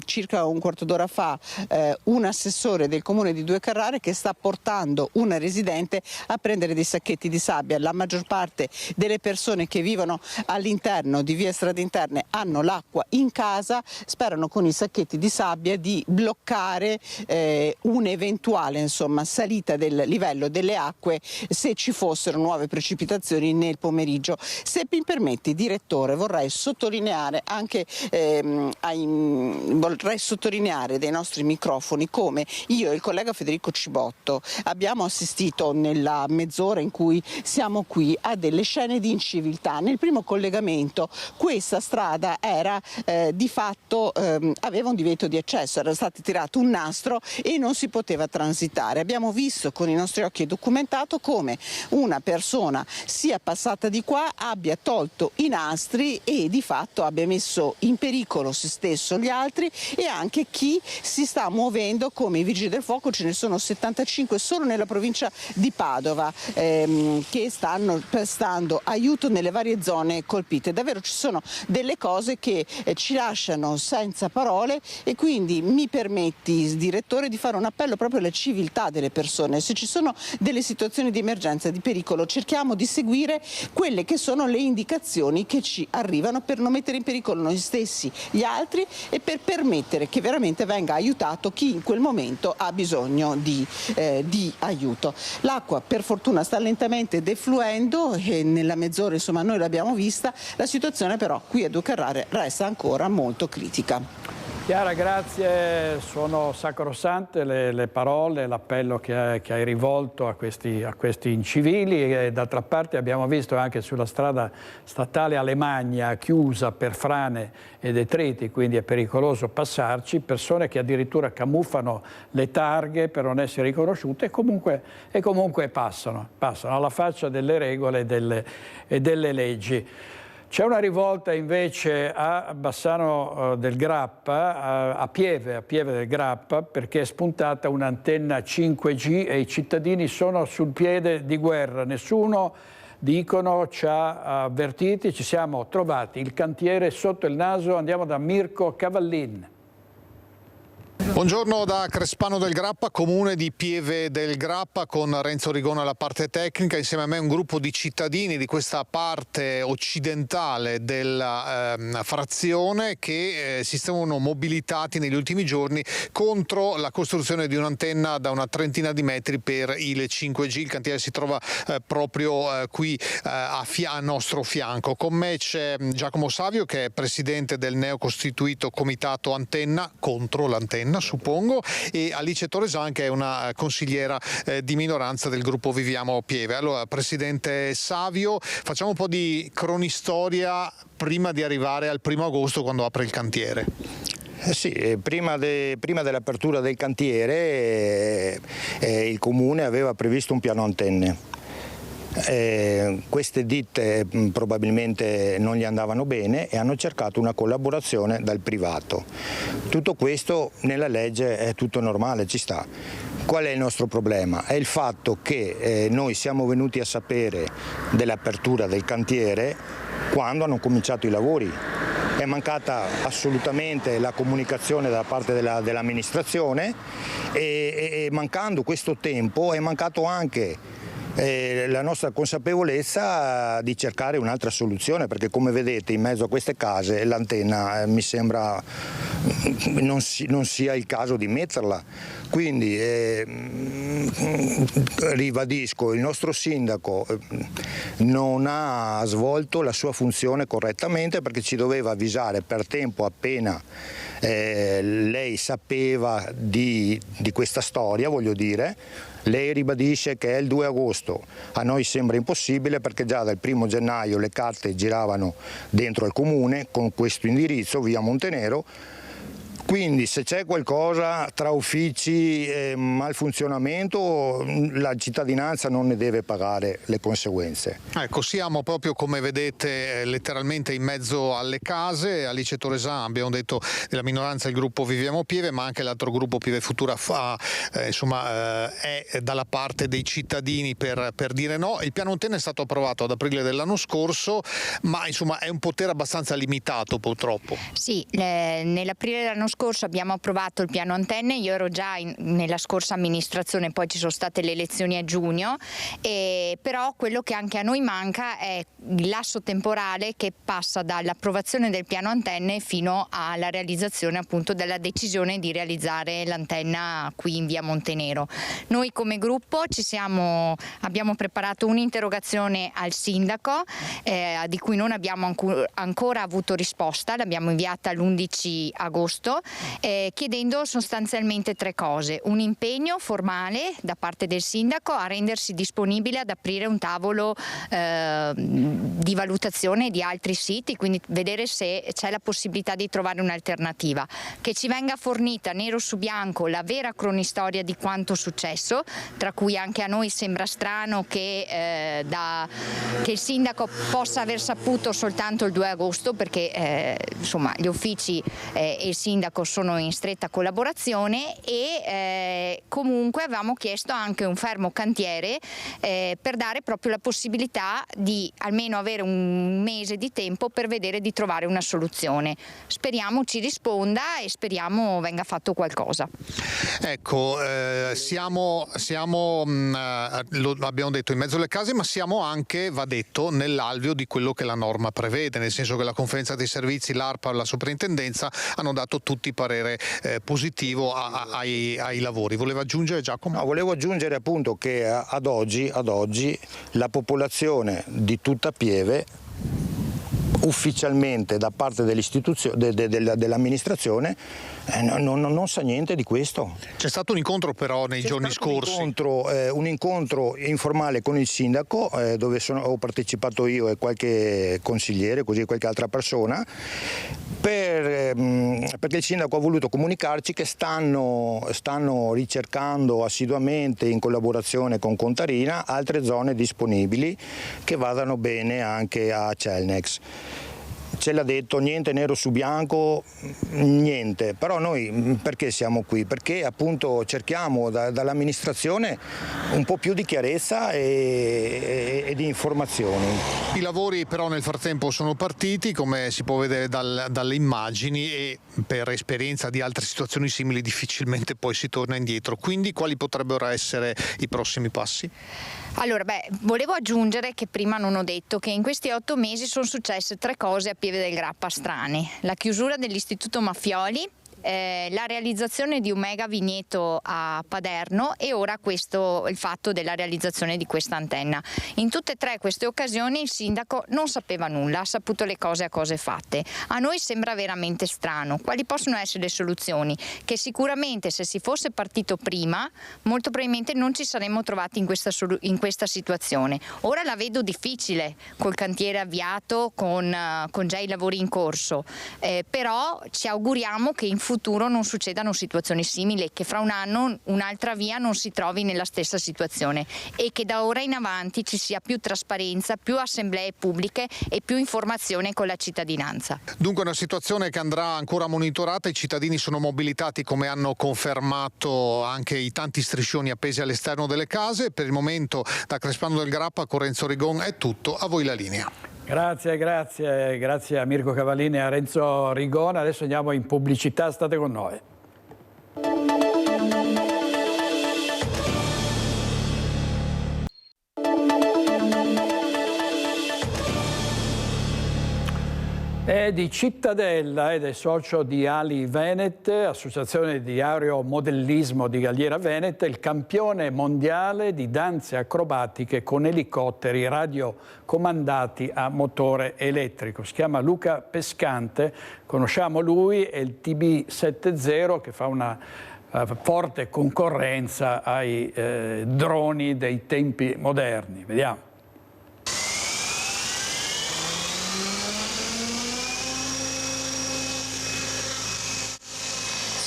circa un quarto d'ora fa un assessore del comune di Due Carrare che sta portando una residente a prendere dei sacchetti di sabbia. La maggior parte delle persone che vivono all'interno di vie strade interne hanno l'acqua in casa, sperano con i sacchetti di sabbia di bloccare un'eventuale salita del livello delle acque se ci fossero nuove precipitazioni nel pomeriggio. Se mi permetti direttore, vorrei sottolineare anche dei nostri microfoni come io e il collega Federico Cibotto abbiamo assistito nella mezz'ora in cui siamo qui a delle scene di inciviltà. Nel primo collegamento questa strada era di fatto aveva un divieto di accesso, era stato tirato un nastro e non si poteva transitare. Abbiamo visto con i nostri occhi e documentato come una persona sia passata di qua, abbia tolto i nastri e di fatto abbia messo in pericolo se stesso, gli altri e anche chi si sta muovendo come i Vigili del Fuoco. Ce ne sono 75 solo nella provincia di Padova che stanno prestando aiuto nelle varie zone colpite. Davvero ci sono delle cose che ci lasciano senza parole e quindi mi permetti, direttore, di fare un appello proprio alla civiltà delle persone. Se ci sono delle situazioni di emergenza, di pericolo, cerchiamo di seguire quelle che sono le indicazioni che ci arrivano per non mettere in pericolo noi stessi, gli altri e per permettere che veramente venga aiutato chi in quel momento ha bisogno di aiuto. L'acqua per fortuna sta lentamente defluendo e nella mezz'ora noi l'abbiamo vista, la situazione però qui a Due Carrare resta ancora molto critica. Chiara, grazie, sono sacrosante le parole, l'appello che hai rivolto a questi incivili e d'altra parte abbiamo visto anche sulla strada statale Alemagna chiusa per frane e detriti, quindi è pericoloso passarci, persone che addirittura camuffano le targhe per non essere riconosciute e comunque passano alla faccia delle regole e delle leggi. C'è una rivolta invece a Bassano del Grappa, a Pieve del Grappa, perché è spuntata un'antenna 5G e i cittadini sono sul piede di guerra. Nessuno, dicono, ci ha avvertiti, ci siamo trovati il cantiere sotto il naso. Andiamo da Mirko Cavallin. Buongiorno da Crespano del Grappa, comune di Pieve del Grappa, con Renzo Rigone alla parte tecnica. Insieme a me un gruppo di cittadini di questa parte occidentale della frazione che si sono mobilitati negli ultimi giorni contro la costruzione di un'antenna da una trentina di metri per il 5G. Il cantiere si trova proprio qui a nostro fianco. Con me c'è Giacomo Savio, che è presidente del neocostituito comitato Antenna, contro l'antenna suppongo, e Alice Torresan, che è una consigliera di minoranza del gruppo Viviamo Pieve. Allora, presidente Savio, facciamo un po' di cronistoria prima di arrivare al 1° agosto quando apre il cantiere. Sì, prima dell'apertura del cantiere il comune aveva previsto un piano antenne. Queste ditte probabilmente non gli andavano bene e hanno cercato una collaborazione dal privato. Tutto questo nella legge è tutto normale, ci sta. Qual è il nostro problema? È il fatto che noi siamo venuti a sapere dell'apertura del cantiere quando hanno cominciato i lavori. È mancata assolutamente la comunicazione da parte dell'amministrazione e mancando questo tempo è mancato anche la nostra consapevolezza di cercare un'altra soluzione, perché come vedete in mezzo a queste case l'antenna mi sembra non sia il caso di metterla. Quindi ribadisco, il nostro sindaco non ha svolto la sua funzione correttamente, perché ci doveva avvisare per tempo appena lei sapeva di questa storia, voglio dire. Lei ribadisce che è il 2 agosto, a noi sembra impossibile perché già dal 1 gennaio le carte giravano dentro al comune con questo indirizzo, via Montenero. Quindi se c'è qualcosa tra uffici e malfunzionamento, la cittadinanza non ne deve pagare le conseguenze. Ecco, siamo proprio, come vedete, letteralmente in mezzo alle case. Alice Toresà, abbiamo detto, della minoranza il gruppo Viviamo Pieve, ma anche l'altro gruppo Pieve Futura è dalla parte dei cittadini per dire no. Il piano antenne è stato approvato ad aprile dell'anno scorso, ma insomma è un potere abbastanza limitato purtroppo. Sì, nell'aprile dell'anno scorso abbiamo approvato il piano antenne, io ero già nella scorsa amministrazione, poi ci sono state le elezioni a giugno, però quello che anche a noi manca è il lasso temporale che passa dall'approvazione del piano antenne fino alla realizzazione appunto della decisione di realizzare l'antenna qui in via Montenero. Noi come gruppo abbiamo preparato un'interrogazione al sindaco di cui non abbiamo ancora avuto risposta, l'abbiamo inviata l'11 agosto chiedendo sostanzialmente 3 cose: un impegno formale da parte del sindaco a rendersi disponibile ad aprire un tavolo di valutazione di altri siti, quindi vedere se c'è la possibilità di trovare un'alternativa, che ci venga fornita nero su bianco la vera cronistoria di quanto successo, tra cui anche a noi sembra strano che il sindaco possa aver saputo soltanto il 2 agosto perché insomma gli uffici e il sindaco sono in stretta collaborazione e comunque avevamo chiesto anche un fermo cantiere per dare proprio la possibilità di almeno avere un mese di tempo per vedere di trovare una soluzione. Speriamo ci risponda e speriamo venga fatto qualcosa. Ecco, siamo lo abbiamo detto, in mezzo alle case, ma siamo anche, va detto, nell'alveo di quello che la norma prevede, nel senso che la conferenza dei servizi, l'ARPA e la soprintendenza hanno dato tutti parere positivo ai lavori. Voleva aggiungere, Giacomo? No, volevo aggiungere appunto che ad oggi la popolazione di tutta Pieve ufficialmente da parte dell'amministrazione non sa niente di questo. C'è stato un incontro però nei giorni scorsi. Un incontro informale con il sindaco dove ho partecipato io e qualche consigliere, così qualche altra persona, perché il sindaco ha voluto comunicarci che stanno ricercando assiduamente in collaborazione con Contarina altre zone disponibili che vadano bene anche a Celnex. Ce l'ha detto, niente nero su bianco, niente, però noi perché siamo qui? Perché appunto cerchiamo dall'amministrazione un po' più di chiarezza e di informazioni. I lavori però nel frattempo sono partiti, come si può vedere dalle immagini, e per esperienza di altre situazioni simili difficilmente poi si torna indietro. Quindi quali potrebbero essere i prossimi passi? Allora, volevo aggiungere che prima non ho detto che in questi 8 mesi sono successe 3 cose a Pieve del Grappa strane: la chiusura dell'istituto Maffioli, la realizzazione di un mega vigneto a Paderno e ora il fatto della realizzazione di questa antenna. In tutte e 3 queste occasioni il sindaco non sapeva nulla, ha saputo le cose a cose fatte. A noi sembra veramente strano. Quali possono essere le soluzioni? Che sicuramente se si fosse partito prima molto probabilmente non ci saremmo trovati in questa situazione. Ora la vedo difficile col cantiere avviato, con già i lavori in corso, però ci auguriamo che in futuro futuro non succedano situazioni simili, che fra un anno un'altra via non si trovi nella stessa situazione e che da ora in avanti ci sia più trasparenza, più assemblee pubbliche e più informazione con la cittadinanza. Dunque una situazione che andrà ancora monitorata, i cittadini sono mobilitati come hanno confermato anche i tanti striscioni appesi all'esterno delle case. Per il momento da Crespano del Grappa con Renzo Rigon è tutto, a voi la linea. Grazie a Mirko Cavallini e a Renzo Rigona. Adesso andiamo in pubblicità, state con noi. È di Cittadella ed è socio di Ali Venete, associazione di aeromodellismo di Galliera Veneta, il campione mondiale di danze acrobatiche con elicotteri radiocomandati a motore elettrico. Si chiama Luca Pescante, conosciamo lui, è il TB70 che fa una forte concorrenza ai droni dei tempi moderni. Vediamo.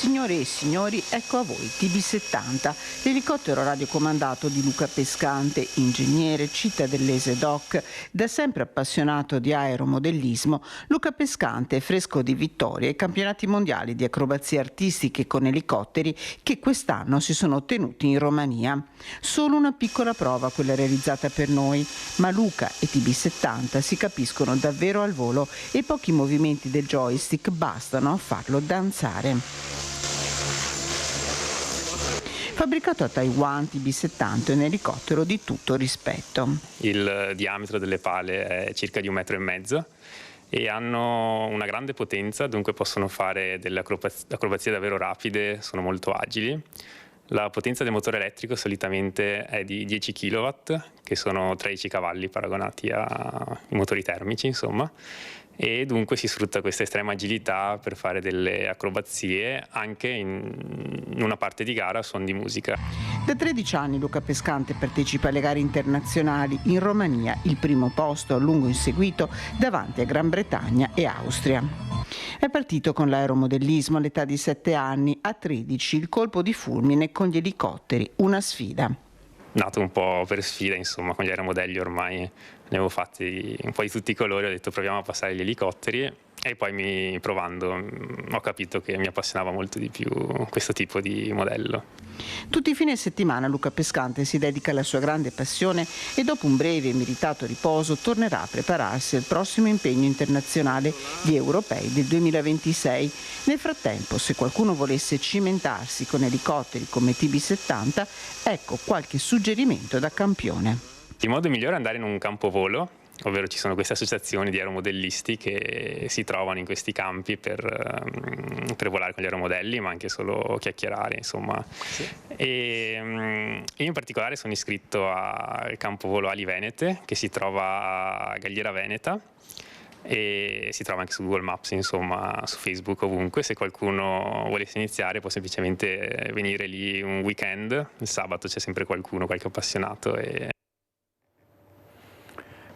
Signore e signori, ecco a voi TB70, l'elicottero radiocomandato di Luca Pescante, ingegnere cittadellese doc. Da sempre appassionato di aeromodellismo, Luca Pescante è fresco di vittorie ai campionati mondiali di acrobazie artistiche con elicotteri che quest'anno si sono tenuti in Romania. Solo una piccola prova quella realizzata per noi, ma Luca e TB70 si capiscono davvero al volo e pochi movimenti del joystick bastano a farlo danzare. Fabbricato a Taiwan, TB70 è un elicottero di tutto rispetto. Il diametro delle pale è circa di 1,5 metri e hanno una grande potenza, dunque possono fare delle acrobazie davvero rapide, sono molto agili. La potenza del motore elettrico solitamente è di 10 kW, che sono 13 cavalli paragonati ai motori termici, insomma. E dunque si sfrutta questa estrema agilità per fare delle acrobazie anche in una parte di gara a suon di musica. Da 13 anni Luca Pescante partecipa alle gare internazionali, in Romania il primo posto a lungo inseguito davanti a Gran Bretagna e Austria. È partito con l'aeromodellismo all'età di 7 anni, a 13 il colpo di fulmine con gli elicotteri, una sfida. Nato un po' per sfida, insomma, con gli aeromodelli ormai ne avevo fatti un po' di tutti i colori, ho detto proviamo a passare agli elicotteri e poi provando ho capito che mi appassionava molto di più questo tipo di modello. Tutti i fine settimana Luca Pescante si dedica alla sua grande passione e dopo un breve e meritato riposo tornerà a prepararsi al prossimo impegno internazionale, gli europei del 2026. Nel frattempo, se qualcuno volesse cimentarsi con elicotteri come TB70, ecco qualche suggerimento da campione. Il modo migliore è andare in un campovolo, ovvero ci sono queste associazioni di aeromodellisti che si trovano in questi campi per volare con gli aeromodelli, ma anche solo chiacchierare, insomma. Sì. E io in particolare sono iscritto al campovolo Ali Venete, che si trova a Galliera Veneta e si trova anche su Google Maps, insomma, su Facebook, ovunque. Se qualcuno volesse iniziare può semplicemente venire lì un weekend, il sabato c'è sempre qualcuno, qualche appassionato.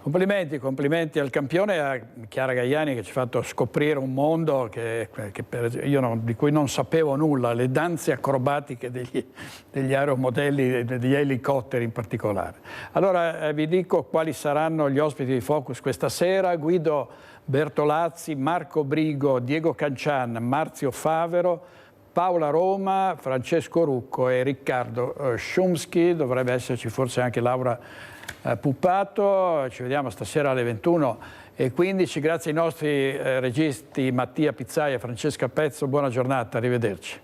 Complimenti al campione, a Chiara Gaiani, che ci ha fatto scoprire un mondo di cui non sapevo nulla, le danze acrobatiche degli aeromodelli e degli elicotteri in particolare. Allora vi dico quali saranno gli ospiti di Focus questa sera: Guido Bertolazzi, Marco Brigo, Diego Cancian, Marzio Favero, Paola Roma, Francesco Rucco e Riccardo Szumski. Dovrebbe esserci forse anche Laura Puppato. Ci vediamo stasera alle 21:15. Grazie ai nostri registi Mattia Pizzai e Francesca Pezzo. Buona giornata, arrivederci.